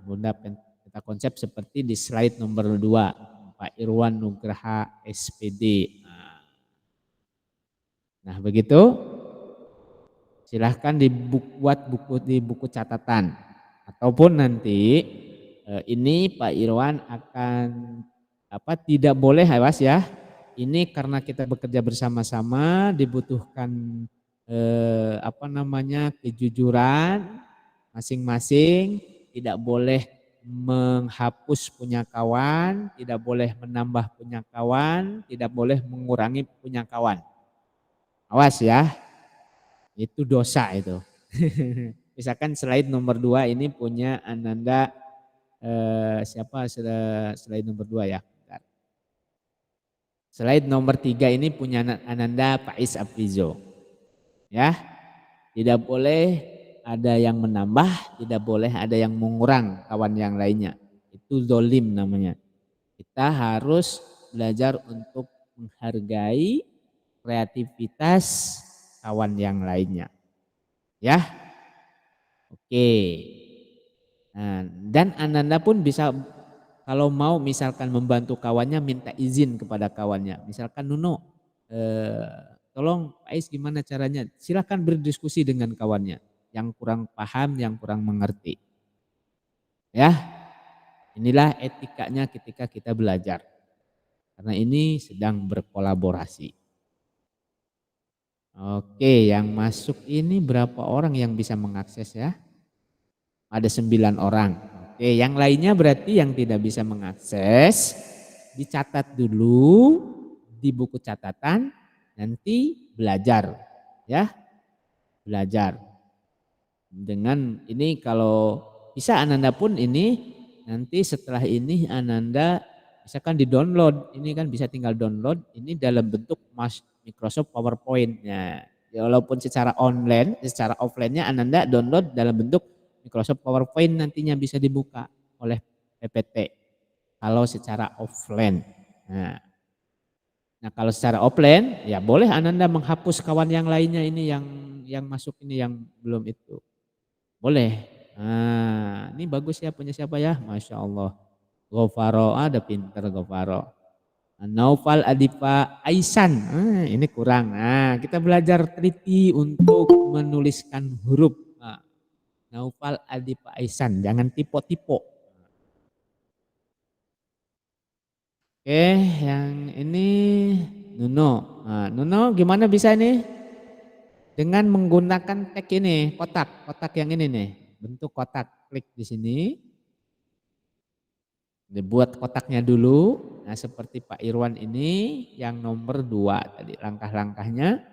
membuat peta konsep seperti di slide nomor 2, Pak Irwan Nugraha SPD. Nah begitu. Silahkan dibuat di buku catatan ataupun nanti ini Pak Irwan akan tidak boleh awas ya. Ini karena kita bekerja bersama-sama dibutuhkan kejujuran masing-masing, tidak boleh menghapus punya kawan, tidak boleh menambah punya kawan, tidak boleh mengurangi punya kawan. Awas ya. Itu dosa itu. Misalkan slide nomor 2 ini punya Ananda siapa slide nomor 2 ya. Bentar. Slide nomor 3 ini punya Ananda Faiz Afrijo. Ya. Tidak boleh ada yang menambah, tidak boleh ada yang mengurang kawan yang lainnya. Itu zolim namanya. Kita harus belajar untuk menghargai kreativitas kawan yang lainnya. Ya. Oke. Nah, dan Ananda pun bisa kalau mau misalkan membantu kawannya minta izin kepada kawannya. Misalkan Nuno, tolong Faiz gimana caranya? Silakan berdiskusi dengan kawannya yang kurang paham, yang kurang mengerti. Ya. Inilah etikanya ketika kita belajar. Karena ini sedang berkolaborasi. Oke, yang masuk ini berapa orang yang bisa mengakses ya? Ada 9 orang. Oke, yang lainnya berarti yang tidak bisa mengakses, dicatat dulu di buku catatan, nanti belajar ya, belajar. Dengan ini kalau bisa Ananda pun ini nanti setelah ini Ananda misalkan di-download, ini kan bisa tinggal download ini dalam bentuk Microsoft PowerPoint. Ya, walaupun secara online, secara offline-nya Ananda download dalam bentuk Microsoft PowerPoint nantinya bisa dibuka oleh PPT. Kalau secara offline. Nah, kalau secara offline ya boleh Ananda menghapus kawan yang lainnya ini yang masuk ini yang belum itu. Boleh. Nah, ini bagus ya punya siapa ya? Masya Allah. Gofaro, ada pinter Gofaro. Naufal Adifa Aisan. Ini kurang. Nah, kita belajar teliti untuk menuliskan huruf. Nah, Naufal Adifa Aisan. Jangan tipe-tipe. Oke, yang ini Nuno. Nah, Nuno gimana bisa nih? Dengan menggunakan tag ini, kotak yang ini nih, bentuk kotak, klik di sini, dibuat kotaknya dulu. Nah seperti Pak Irwan ini yang nomor 2 tadi langkah-langkahnya.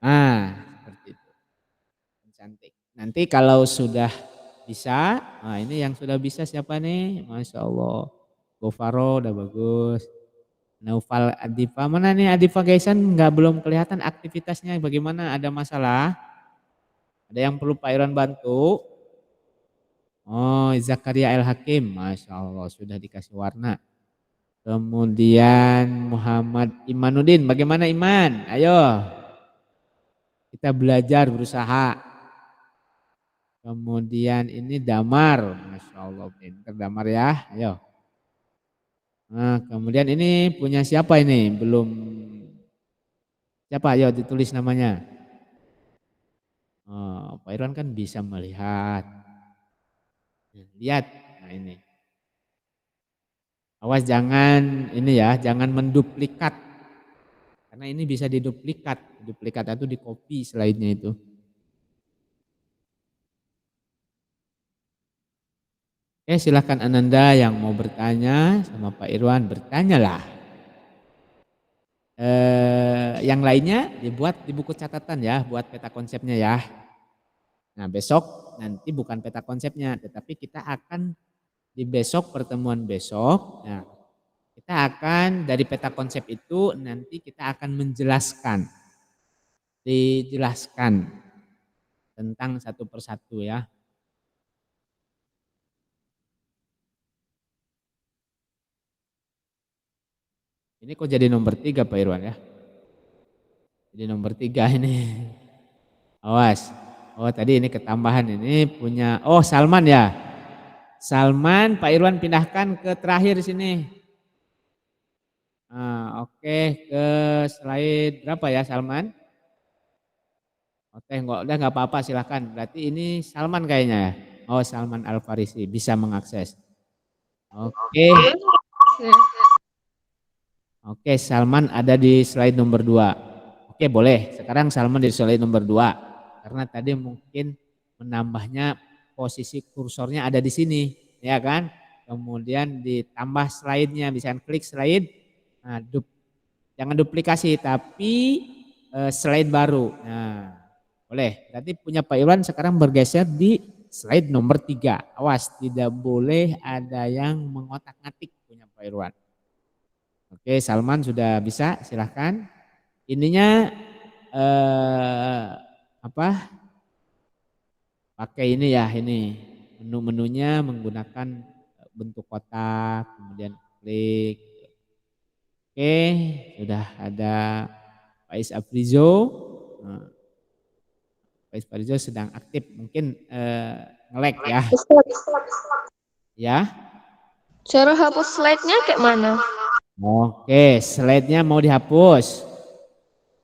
Nah seperti itu, cantik. Nanti kalau sudah bisa, nah ini yang sudah bisa siapa nih? Masya Allah, Gofaro udah bagus. Naufal Adifa, mana nih Adifa Gaisan nggak belum kelihatan aktivitasnya bagaimana, ada masalah? Ada yang perlu Pak Irwan bantu? Oh, Zakaria El Hakim, Masya Allah sudah dikasih warna. Kemudian Muhammad Imanuddin, bagaimana Iman? Ayo, kita belajar berusaha. Kemudian ini Damar, Masya Allah pinter Damar ya, ayo. Nah, kemudian ini punya siapa ini? Belum, siapa? Ayo ditulis namanya. Oh, Pak Irwan kan bisa melihat. Lihat, nah ini. Awas jangan ini ya, jangan menduplikat. Karena ini bisa diduplikat. Duplikat itu di copy slide-nya itu. Oke, silahkan Ananda yang mau bertanya sama Pak Irwan, bertanyalah. Yang lainnya dibuat di buku catatan ya, buat peta konsepnya ya. Nah besok nanti bukan peta konsepnya, tetapi kita akan di besok pertemuan besok. Nah, kita akan dari peta konsep itu nanti kita akan dijelaskan tentang satu persatu ya. Ini kok jadi nomor 3 Pak Irwan ya? Jadi nomor 3 ini. Awas. Oh tadi ini ketambahan ini punya, oh Salman ya. Salman Pak Irwan pindahkan ke terakhir sini. Nah, oke, ke slide berapa ya Salman? Oke, udah nggak apa-apa silahkan. Berarti ini Salman kayaknya ya. Oh Salman Al Farisi bisa mengakses. Oke. Oke, Salman ada di slide nomor 2. Oke, boleh. Sekarang Salman di slide nomor 2. Karena tadi mungkin menambahnya posisi kursornya ada di sini, ya kan? Kemudian ditambah slide-nya, bisa klik slide. Nah, jangan duplikasi tapi slide baru. Nah, boleh. Berarti punya Pak Irwan sekarang bergeser di slide nomor 3. Awas, tidak boleh ada yang mengotak-ngatik punya Pak Irwan. Oke, Salman sudah bisa, silahkan. Ininya apa? Pakai ini ya, ini menu-menunya menggunakan bentuk kotak, kemudian klik. Oke, sudah ada Faiz Afrizo. Faiz Afrizo sedang aktif, mungkin nge-lag ya. Ya. Cara hapus slide-nya kayak mana? Oke, slide-nya mau dihapus.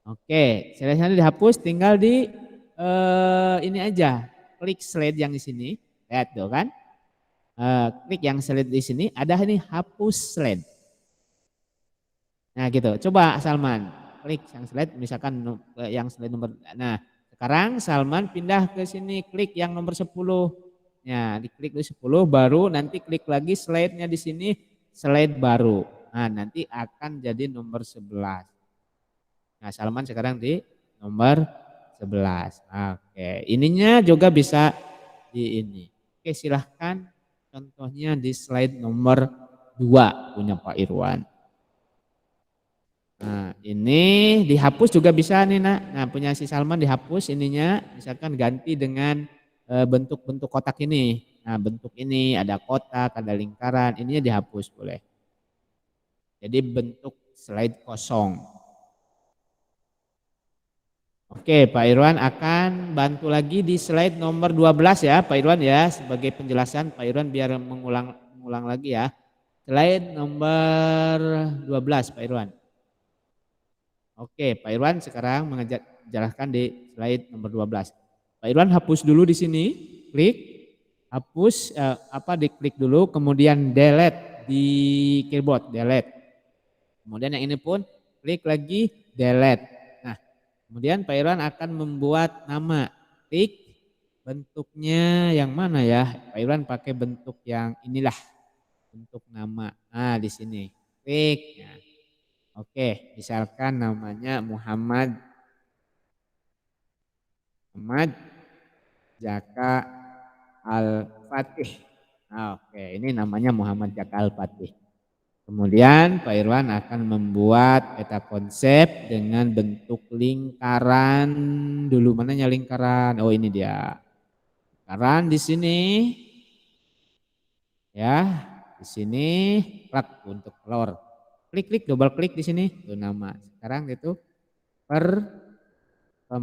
Oke, slide-nya dihapus, tinggal di ini aja, klik slide yang di sini, lihat tuh kan? Klik yang slide di sini, ada ini hapus slide. Nah gitu, coba Salman, klik yang slide, misalkan yang slide nomor. Nah sekarang Salman pindah ke sini, klik yang nomor 10. Ya, diklik di 10, baru nanti klik lagi slide-nya di sini, slide baru. Nah nanti akan jadi nomor 11. Nah, Salman sekarang di nomor 11. Oke, ininya juga bisa di ini. Oke, silahkan contohnya di slide nomor 2 punya Pak Irwan. Nah, ini dihapus juga bisa nih, Nak. Nah, punya si Salman dihapus ininya, misalkan ganti dengan bentuk-bentuk kotak ini. Nah, bentuk ini ada kotak, ada lingkaran, ininya dihapus boleh. Jadi bentuk slide kosong. Oke, Pak Irwan akan bantu lagi di slide nomor 12 ya, Pak Irwan ya, sebagai penjelasan Pak Irwan biar mengulang lagi ya. Slide nomor 12, Pak Irwan. Oke, Pak Irwan sekarang menjelaskan di slide nomor 12. Pak Irwan hapus dulu di sini, klik, hapus diklik dulu, kemudian delete di keyboard, delete. Kemudian yang ini pun klik lagi, delete. Nah, kemudian Pak Irwan akan membuat nama, klik bentuknya yang mana ya? Pak Irwan pakai bentuk yang inilah, bentuk nama. Nah, di sini, klik. Nah, oke, misalkan namanya Muhammad Jaka Al-Fatih. Nah, oke, ini namanya Muhammad Jaka Al-Fatih. Kemudian Pak Irwan akan membuat peta konsep dengan bentuk lingkaran dulu. Mananya lingkaran? Oh, ini dia. Lingkaran di sini. Ya, di sini plak untuk telur. Klik, double klik di sini, itu nama. Sekarang itu perkembang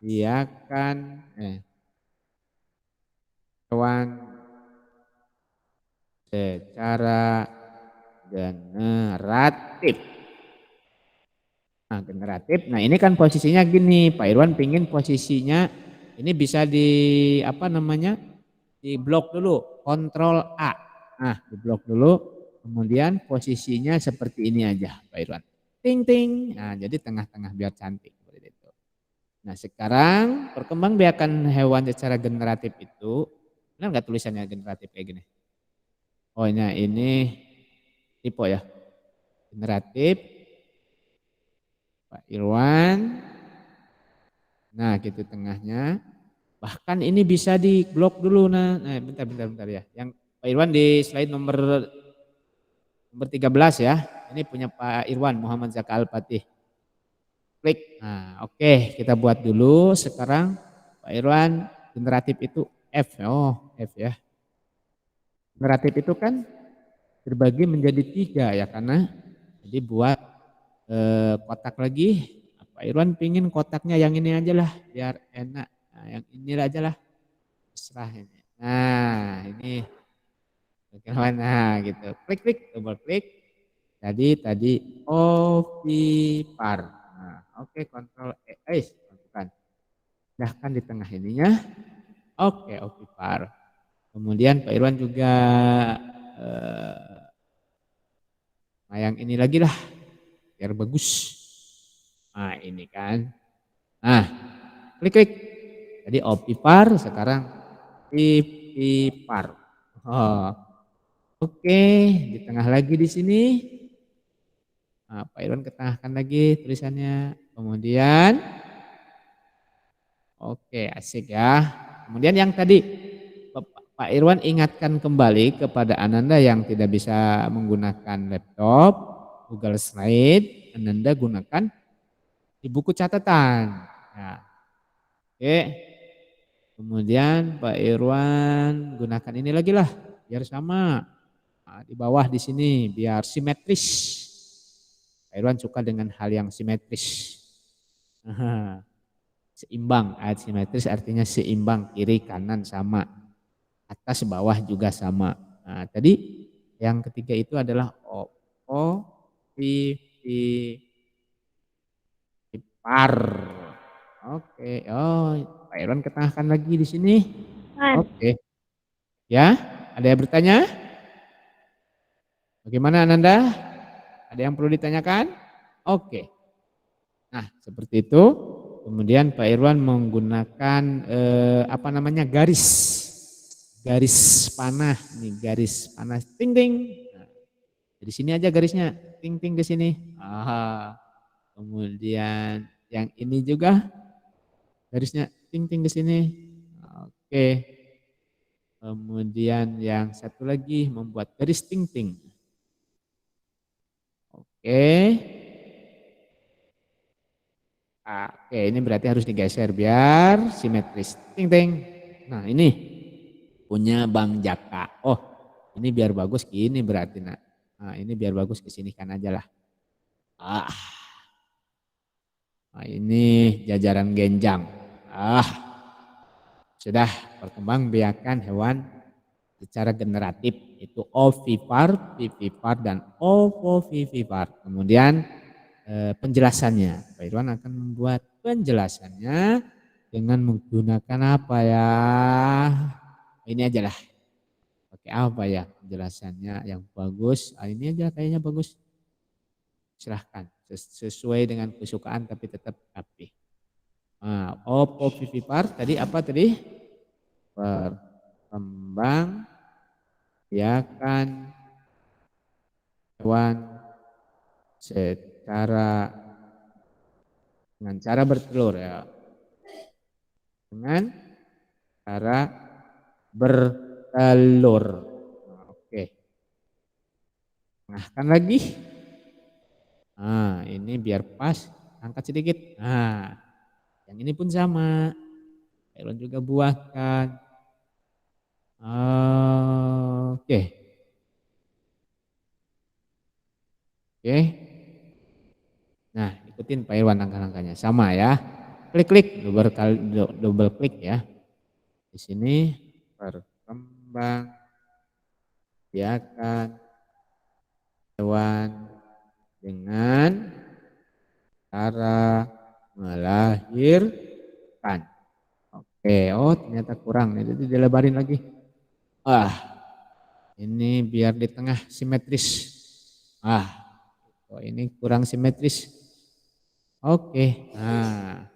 biakan hewan secara generatif. Nah, generatif. Nah, ini kan posisinya gini, Pak Irwan pingin posisinya ini bisa di di blok dulu, Ctrl A. Nah, di blok dulu, kemudian posisinya seperti ini aja, Pak Irwan. Ting ting. Nah, jadi tengah-tengah biar cantik seperti itu. Nah, sekarang perkembangbiakan hewan secara generatif itu, benar nggak tulisannya generatif kayak gini? Oh, ini tipe ya. Generatif. Pak Irwan. Nah, gitu tengahnya. Bahkan ini bisa di blok dulu. Nah, bentar ya. Yang Pak Irwan di slide nomor 13 ya. Ini punya Pak Irwan, Muhammad Zaka Al-Fatih. Klik. Nah, oke, kita buat dulu. Sekarang Pak Irwan generatif itu F. Oh, F ya. Generatif itu kan terbagi menjadi 3 ya, karena jadi buat kotak lagi. Pak Irwan pingin kotaknya yang ini aja lah biar enak. Nah, yang ini aja lah. Terserah ini. Nah, ini bagaimana gitu. Klik, double klik. Tadi Ovipar. Nah, oke, Ctrl E. Bukan. Silahkan di tengah ininya. Oke, Ovipar. Kemudian Pak Irwan juga nah yang ini lagi lah biar bagus. Nah, ini kan. Nah, klik. Jadi Ovipar sekarang Vivipar. Oh. Oke, di tengah lagi di sini. Nah, Pak Irwan ketengahkan lagi tulisannya. Kemudian oke, asik ya. Kemudian yang tadi Pak Irwan ingatkan kembali kepada Ananda yang tidak bisa menggunakan laptop, Google Slide, Ananda gunakan di buku catatan. Nah, oke. Kemudian Pak Irwan gunakan ini lagi lah, biar sama. Nah, di bawah di sini biar simetris. Pak Irwan suka dengan hal yang simetris. Seimbang, simetris artinya seimbang, kiri kanan sama, atas bawah juga sama. Nah, tadi yang ketiga itu adalah Ovipar. Oke, oh Pak Irwan ketengahkan lagi di sini. Oke, ya, ada yang bertanya? Bagaimana Ananda? Ada yang perlu ditanyakan? Oke. Nah, seperti itu. Kemudian Pak Irwan menggunakan garis panah nih, garis panah ting ting. Nah, dari sini aja garisnya ting ting ke sini. Kemudian yang ini juga garisnya ting-ting di sini. Oke. Kemudian yang satu lagi membuat garis ting-ting. Oke. Oke, ini berarti harus digeser biar simetris. Ting-ting. Nah, ini punya Bang Jaka. Oh, ini biar bagus gini berarti, Nak. Nah, ini biar bagus ke sini kan aja lah. Nah, ini jajaran genjang. Sudah perkembangbiakan hewan secara generatif itu ovipar, vivipar dan ovovivipar. Kemudian penjelasannya, Pak Irwan akan membuat penjelasannya dengan menggunakan apa ya? Ini aja lah. Pakai apa ya penjelasannya yang bagus? Ini aja kayaknya bagus. Silahkan sesuai dengan kesukaan tapi tetap rapi. Nah, ovovivipar tadi apa tadi? Berkembang biakan hewan dengan cara bertelur ya. Dengan cara bertelur. Oke. Tengahkan lagi. Nah, ini biar pas, angkat sedikit. Nah, yang ini pun sama. Irwan juga buahkan. Oke. Oke. Nah, ikutin Pak Irwan langkah-langkahnya. Sama ya. Klik-klik, double klik ya. Di sini berkembang biakan hewan dengan cara melahirkan. Oke, oh ternyata kurang, jadi dilebarin lagi. Ini biar di tengah simetris. Oh ini kurang simetris. Oke, nah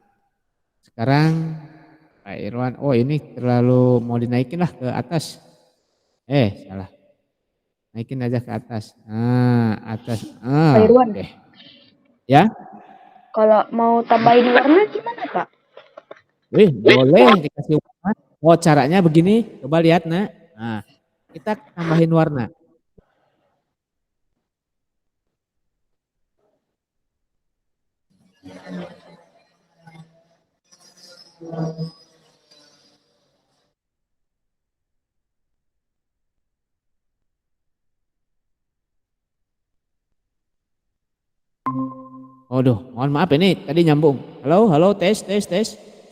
sekarang Pak Irwan, oh ini terlalu mau dinaikin lah ke atas. Salah. Naikin aja ke atas. Atas. Pak Irwan. Oke. Ya. Kalau mau tambahin warna gimana, Pak? Boleh dikasih warna. Oh caranya begini, coba lihat Nak. Nah, kita tambahin warna. Mohon maaf ini tadi nyambung. Halo, tes.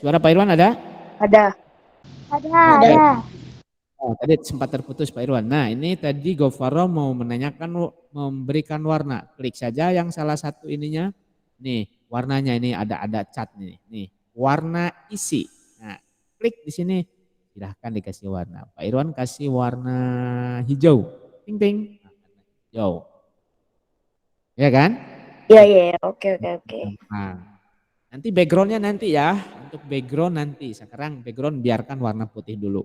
Suara Pak Irwan ada? Ada. Oh, tadi sempat terputus Pak Irwan. Nah, ini tadi Gofaro mau menanyakan, memberikan warna. Klik saja yang salah satu ininya. Nih, warnanya ini ada cat nih. Nih, warna isi. Nah, klik di sini. Silahkan dikasih warna. Pak Irwan kasih warna hijau. Ting. Hijau. Ya kan? Iya, oke. Nah, nanti backgroundnya nanti ya. Untuk background nanti. Sekarang background biarkan warna putih dulu.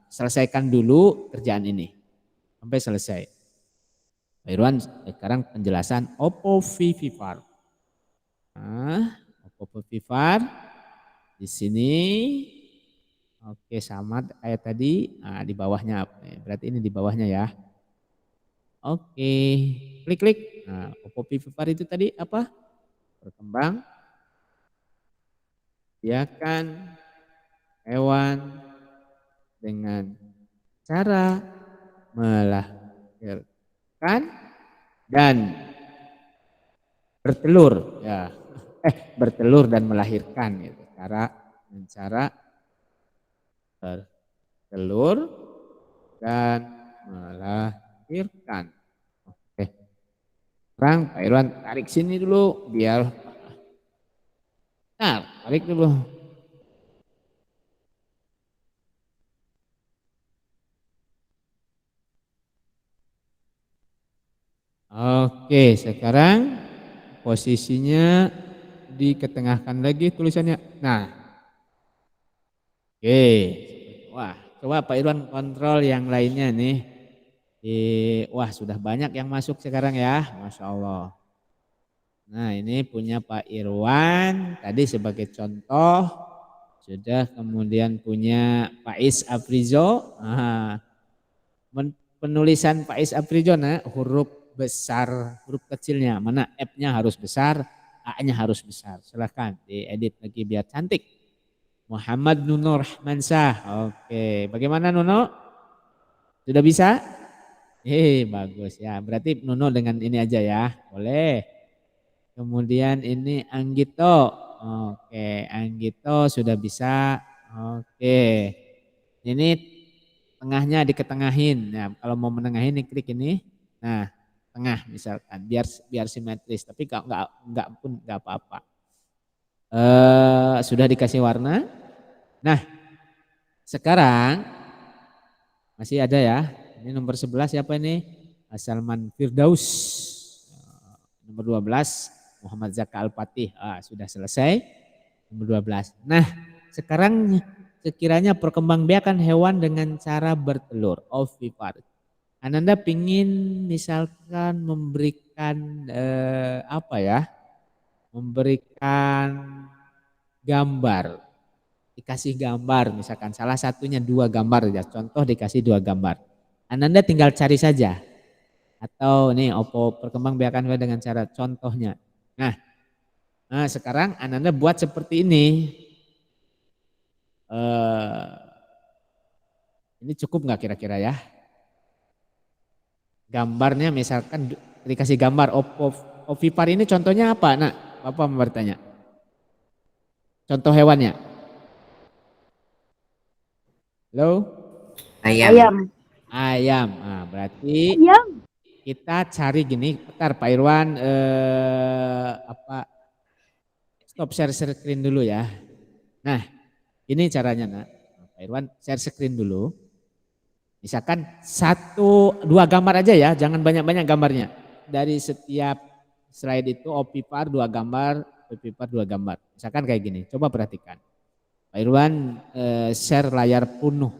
Selesaikan dulu kerjaan ini sampai selesai. Pak Irwan sekarang penjelasan ovovivipar. Ovovivipar di sini. Oke, sama kayak tadi. Di bawahnya, berarti ini di bawahnya ya. Oke, klik. Nah, ovovivipar itu tadi apa? Berkembang biakan hewan dengan cara melahirkan dan bertelur ya. Bertelur dan melahirkan gitu. Cara bertelur dan melahirkan. Oke. Sekarang Pak Irwan tarik sini dulu biar tarik dulu. Oke, sekarang posisinya diketengahkan lagi tulisannya. Nah, oke. Wah, coba Pak Irwan kontrol yang lainnya nih. Wah, sudah banyak yang masuk sekarang ya, Masya Allah. Nah, ini punya Pak Irwan tadi sebagai contoh. Sudah, kemudian punya Pak Is Afrizo. Nah, penulisan Pak Is Afrizo, nah, huruf besar, huruf kecilnya. Mana F-nya harus besar, A-nya harus besar. Silahkan diedit lagi biar cantik. Muhammad Nuno Rahmansah. Oke, bagaimana Nuno? Sudah bisa? Bagus ya. Berarti Nuno dengan ini aja ya. Boleh. Kemudian ini Anggito. Oke, Anggito sudah bisa. Oke. Ini tengahnya diketengahin. Nah, kalau mau menengahin klik ini. Nah, tengah misalkan biar simetris, tapi enggak pun enggak apa-apa. Sudah dikasih warna. Nah, sekarang masih ada ya. Ini nomor 11 siapa ini? Salman Firdaus. Nomor 12 Muhammad Zaka Al-Fatih. Sudah selesai. Nomor 12. Nah, sekarang sekiranya perkembangbiakan hewan dengan cara bertelur, ovipar. Ananda pingin misalkan memberikan apa ya? Memberikan gambar. Dikasih gambar misalkan salah satunya 2 gambar ya. Contoh dikasih 2 gambar. Ananda tinggal cari saja. Atau nih Oppo perkembangbiakan hewan dengan cara contohnya. Nah, sekarang Ananda buat seperti ini. Ini cukup nggak kira-kira ya? Gambarnya misalkan dikasih gambar ovipar ini contohnya apa? Nah, Bapak mau bertanya. Contoh hewannya. Halo? Ayam. Ayam. Nah, berarti Ayam. kita cari gini. Bentar Pak Irwan stop share screen dulu ya. Nah, ini caranya nak. Pak Irwan share screen dulu. Misalkan 1-2 gambar aja ya, jangan banyak-banyak gambarnya. Dari setiap slide itu ovipar 2 gambar, ovipar 2 gambar. Misalkan kayak gini, coba perhatikan. Pak Irwan share layar penuh,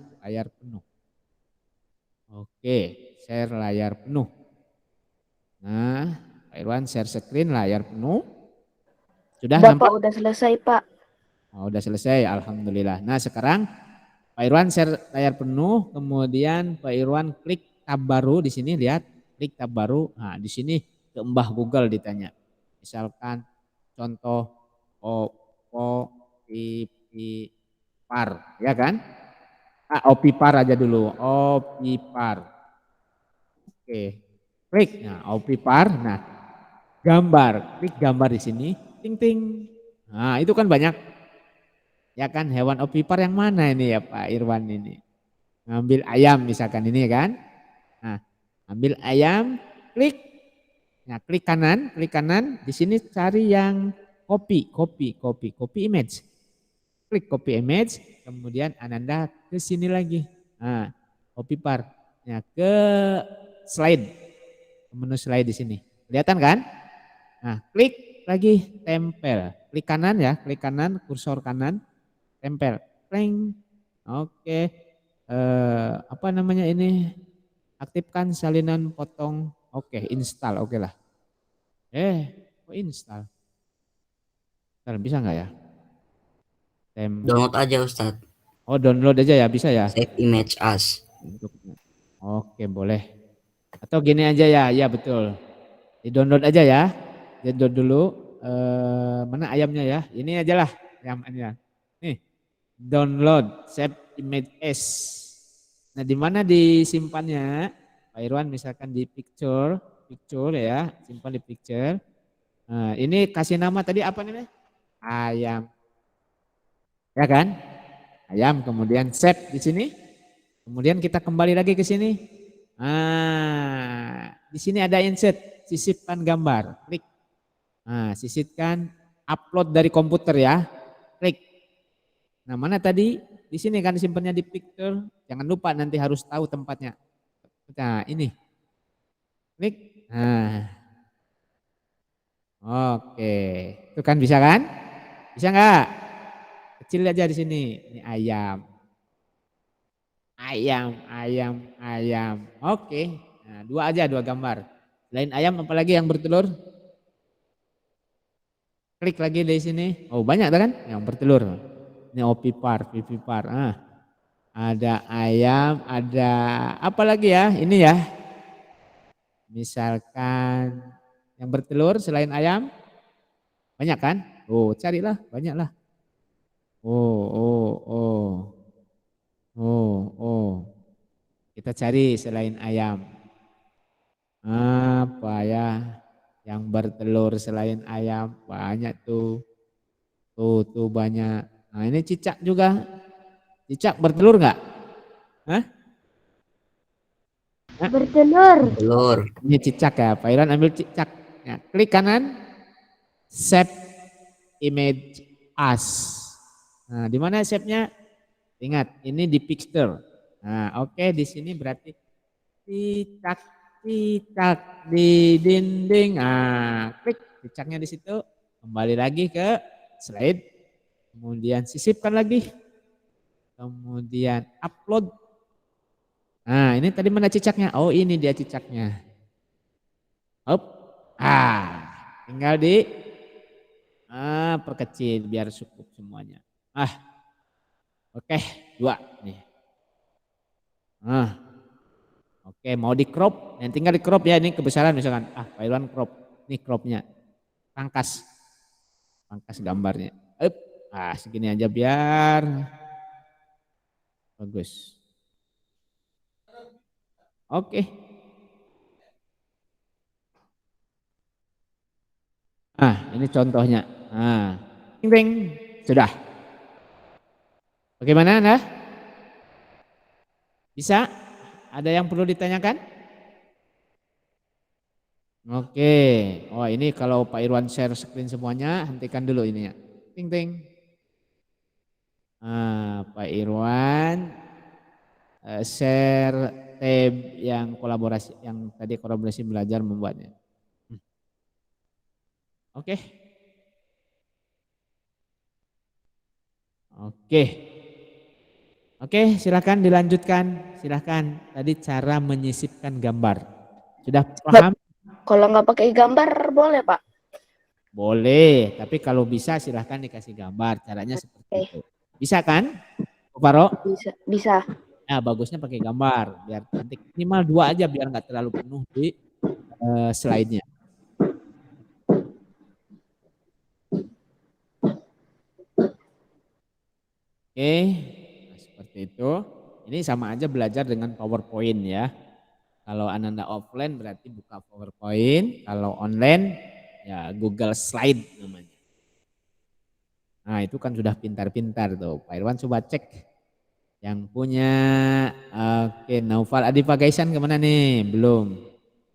Oke, share layar penuh. Nah, Pak Irwan share screen layar penuh. Sudah nampak? Udah selesai, Pak. Udah selesai, alhamdulillah. Nah, sekarang Pak Irwan share layar penuh, kemudian Pak Irwan klik tab baru di sini, lihat, klik tab baru. Nah, di sini ke Mbah Google ditanya. Misalkan contoh ovipar, ya kan? Ovipar aja dulu, ovipar. Oke. Klik, nah ovipar, nah gambar, klik gambar di sini, ting ting. Nah, itu kan banyak. Ya kan, hewan ovipar yang mana ini ya Pak Irwan ini? Ngambil ayam misalkan ini kan. Nah, ambil ayam, klik. Nah, klik kanan, di sini cari yang copy image. Klik copy image, kemudian Ananda ke sini lagi. Nah, ovipar. Nah, ke slide. Menu slide di sini. Kelihatan kan? Nah, klik lagi tempel. Klik kanan ya, klik kanan, kursor kanan. Tempel, pleng. Oke, apa namanya ini? Aktifkan salinan potong. Oke, install, oke lah. Kok install? Bisa nggak ya? Download aja Ustadz. Oh, download aja ya, bisa ya? Save image as. Oke, boleh. Atau gini aja ya, ya betul. Di download aja ya. Di download dulu. Mana ayamnya ya? Ini aja lah ayamnya. Nih. Download, save image as. Nah, di mana disimpannya? Pak Irwan misalkan di picture ya, simpan di picture. Nah, ini kasih nama tadi apa nih? Ayam. Ya kan? Ayam, kemudian save di sini. Kemudian kita kembali lagi ke sini. Nah, di sini ada insert, sisipkan gambar. Klik. Nah, sisipkan upload dari komputer ya. Klik. Nah, mana tadi? Di sini kan simpannya di picture. Jangan lupa nanti harus tahu tempatnya. Nah, ini. Klik. Nah. Oke. Itu kan bisa kan? Bisa enggak? Kecil aja di sini. Ini ayam. Ayam. Oke. Nah, 2 aja, 2 gambar. Selain ayam apalagi yang bertelur? Klik lagi di sini. Oh banyak kan yang bertelur. Ini opipar, vivipar. Ada ayam, ada apa lagi ya? Ini ya. Misalkan yang bertelur selain ayam banyak kan? Oh carilah, banyak lah. Oh. Kita cari selain ayam. Apa ya yang bertelur selain ayam? Banyak tuh. Tuh banyak. Nah ini cicak juga. Cicak bertelur nggak? Hah? Bertelur. Telur. Ini cicak ya. Pak Irwan ambil cicak. Ya, klik kanan. Save image as. Nah di mana save-nya? Ingat ini di picture. Nah oke, di sini berarti cicak di dinding. Klik cicaknya di situ. Kembali lagi ke slide. Kemudian sisipkan lagi. Kemudian upload. Nah ini tadi mana cicaknya? Oh ini dia cicaknya. Tinggal perkecil biar cukup semuanya. Oke, 2 nih. Oke, mau di crop, yang tinggal di crop ya, ini kebesaran misalkan. Pak Irwan crop, ini cropnya, pangkas gambarnya. Segini aja biar bagus. Oke. Ini contohnya. Sudah. Bagaimana Anda? Bisa? Ada yang perlu ditanyakan? Oke. Oh ini kalau Pak Irwan share screen semuanya, hentikan dulu ini ya. Ting. Pak Irwan share tab yang kolaborasi, yang tadi kolaborasi belajar membuatnya. Oke, silakan dilanjutkan. Silakan. Tadi cara menyisipkan gambar. Sudah paham? Kalau nggak pakai gambar boleh, Pak? Boleh, tapi kalau bisa silahkan dikasih gambar. Caranya seperti itu. Bisa kan, Pak Faro? Bisa. Nah, bagusnya pakai gambar. Biar nanti minimal 2 aja biar nggak terlalu penuh di slide-nya. Oke, nah, seperti itu. Ini sama aja belajar dengan PowerPoint ya. Kalau Ananda offline berarti buka PowerPoint. Kalau online ya Google Slide namanya. Nah itu kan sudah pintar-pintar tuh. Pak Irwan coba cek. Yang punya, oke, Naufal Adi Pagaisan kemana nih? Belum.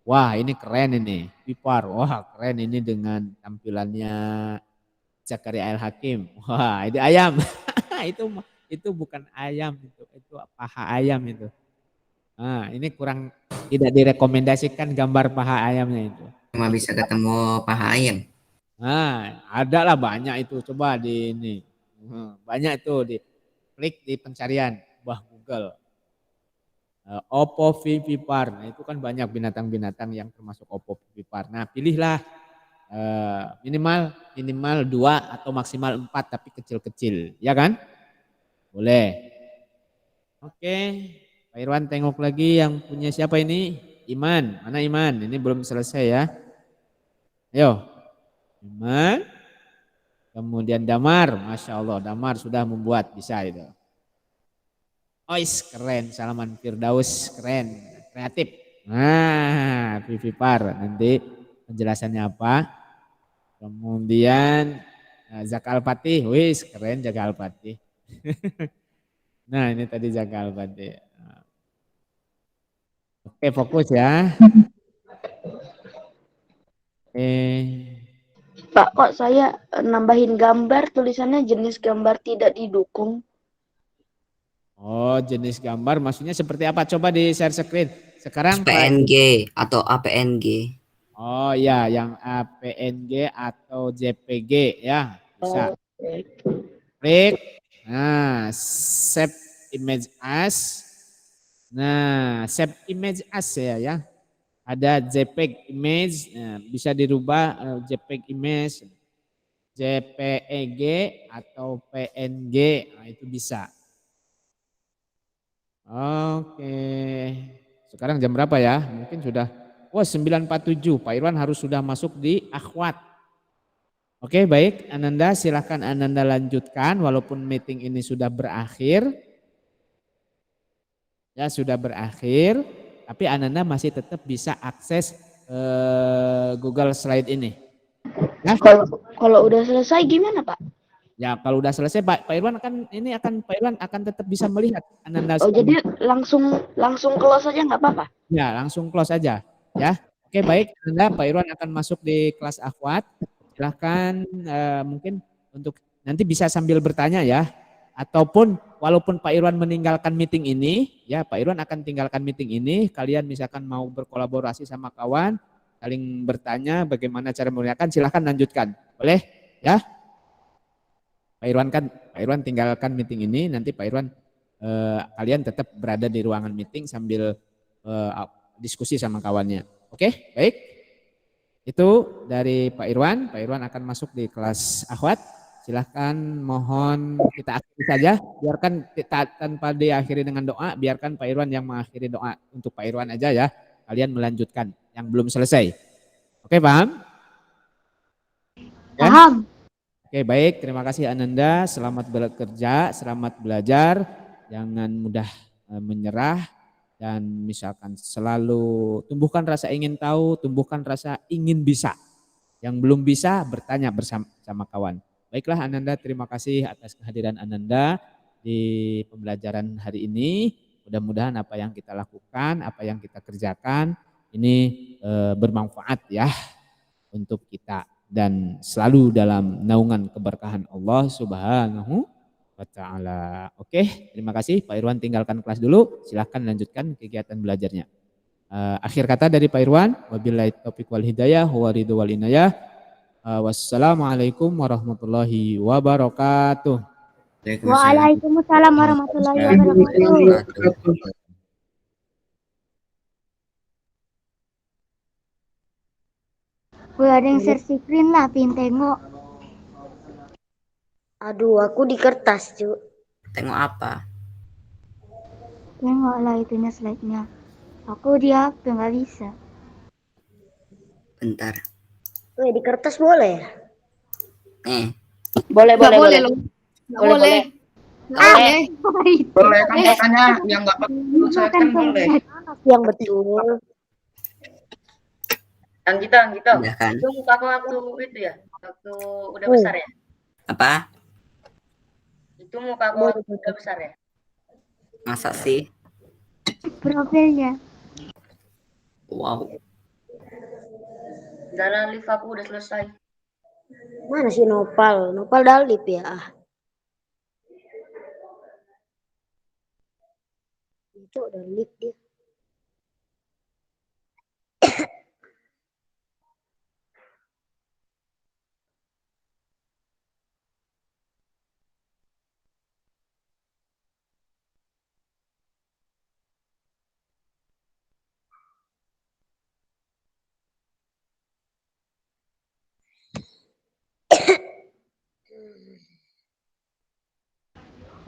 Wah ini keren ini. Pipar, wah keren ini dengan tampilannya Zakaria Al Hakim. Wah ini ayam. itu bukan ayam, itu paha ayam itu. Ini kurang, tidak direkomendasikan gambar paha ayamnya itu. Cuma bisa ketemu paha ayam. Ada lah banyak itu. Coba di ini. Banyak itu di klik di pencarian Google. Oppo vivipar. Nah, itu kan banyak binatang-binatang yang termasuk Oppo vivipar. Nah, pilihlah minimal 2 atau maksimal 4 tapi kecil-kecil, ya kan? Boleh. Oke. Pak Irwan tengok lagi yang punya siapa ini? Iman. Mana Iman? Ini belum selesai ya. Ayo. Iman. Kemudian Damar. Masya Allah. Damar sudah membuat. Bisa itu. Ois keren. Salaman Firdaus. Keren. Kreatif. Nah. Vivipar. Nanti penjelasannya apa. Kemudian Zaka Al-Fatih. Wis keren Zaka Al-Fatih. Nah ini tadi Zaka Al-Fatih. Oke fokus ya. Pak, kok saya nambahin gambar tulisannya jenis gambar tidak didukung? Oh jenis gambar maksudnya seperti apa? Coba di share screen. Sekarang PNG atau APNG. Oh ya yang APNG atau JPG ya bisa. Klik. Nah save image as. Nah save image as ya. Ada JPEG image, bisa dirubah JPEG image. JPEG atau PNG, nah itu bisa. Oke, sekarang jam berapa ya? Mungkin sudah, 9.47, Pak Irwan harus sudah masuk di akhwat. Oke baik, Ananda silakan Ananda lanjutkan walaupun meeting ini sudah berakhir. Ya sudah berakhir, tapi Ananda masih tetap bisa akses Google Slide ini. Ya. Kalau udah selesai gimana, Pak? Ya kalau udah selesai Pak Irwan Pak Irwan akan tetap bisa melihat Ananda. Oh jadi langsung close aja nggak apa-apa? Ya langsung close aja ya. Oke baik, Pak Irwan akan masuk di kelas akhwat. Silahkan mungkin untuk nanti bisa sambil bertanya ya. Ataupun walaupun Pak Irwan meninggalkan meeting ini, ya Pak Irwan akan tinggalkan meeting ini. Kalian misalkan mau berkolaborasi sama kawan, saling bertanya bagaimana cara menggunakan, silahkan lanjutkan. Boleh ya? Pak Irwan tinggalkan meeting ini, nanti Pak Irwan kalian tetap berada di ruangan meeting sambil diskusi sama kawannya. Oke, baik. Itu dari Pak Irwan. Pak Irwan akan masuk di kelas akhwat. Silahkan mohon kita akhiri saja. Biarkan tanpa diakhiri dengan doa, biarkan Pak Irwan yang mengakhiri doa untuk Pak Irwan aja ya. Kalian melanjutkan yang belum selesai. Oke, paham? Ya? Paham. Oke, baik. Terima kasih Ananda. Selamat bekerja, selamat belajar. Jangan mudah menyerah. Dan misalkan selalu tumbuhkan rasa ingin tahu, tumbuhkan rasa ingin bisa. Yang belum bisa bertanya bersama kawan. Baiklah Ananda, terima kasih atas kehadiran Ananda di pembelajaran hari ini. Mudah-mudahan apa yang kita lakukan, apa yang kita kerjakan ini bermanfaat ya untuk kita. Dan selalu dalam naungan keberkahan Allah Subhanahu wa ta'ala. Oke, terima kasih Pak Irwan, tinggalkan kelas dulu, silahkan lanjutkan kegiatan belajarnya. Akhir kata dari Pak Irwan, wabillahi taufiq wal hidayah wa ridho wal inayah. Wassalamualaikum warahmatullahi wabarakatuh. Waalaikumsalam warahmatullahi wabarakatuh. Wih, ada yang share screen lah, pin tengok. Aduh, aku di kertas, cu. Tengok apa? Tengok lah itunya slide-nya. Aku di HP nggak bisa. Bentar. Wih, di kertas boleh ya? Boleh. Nggak boleh. Boleh kan katanya yang nggak pakai saya kan boleh. Yang betul. Yang kita. Udah kan? Itu muka aku waktu itu ya, waktu udah besar ya. Apa? Itu muka aku waktu udah besar ya. Masa sih? Profilnya. Wow. Jalan lift aku udah selesai. Mana sih Nopal? Nopal Dalip ya. Itu udah lip dia.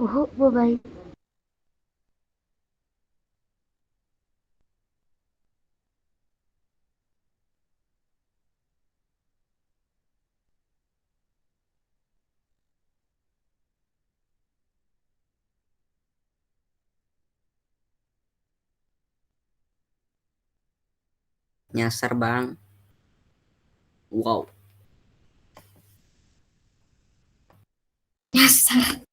Bye-bye. Nyasar bang. Wow. Nyasar.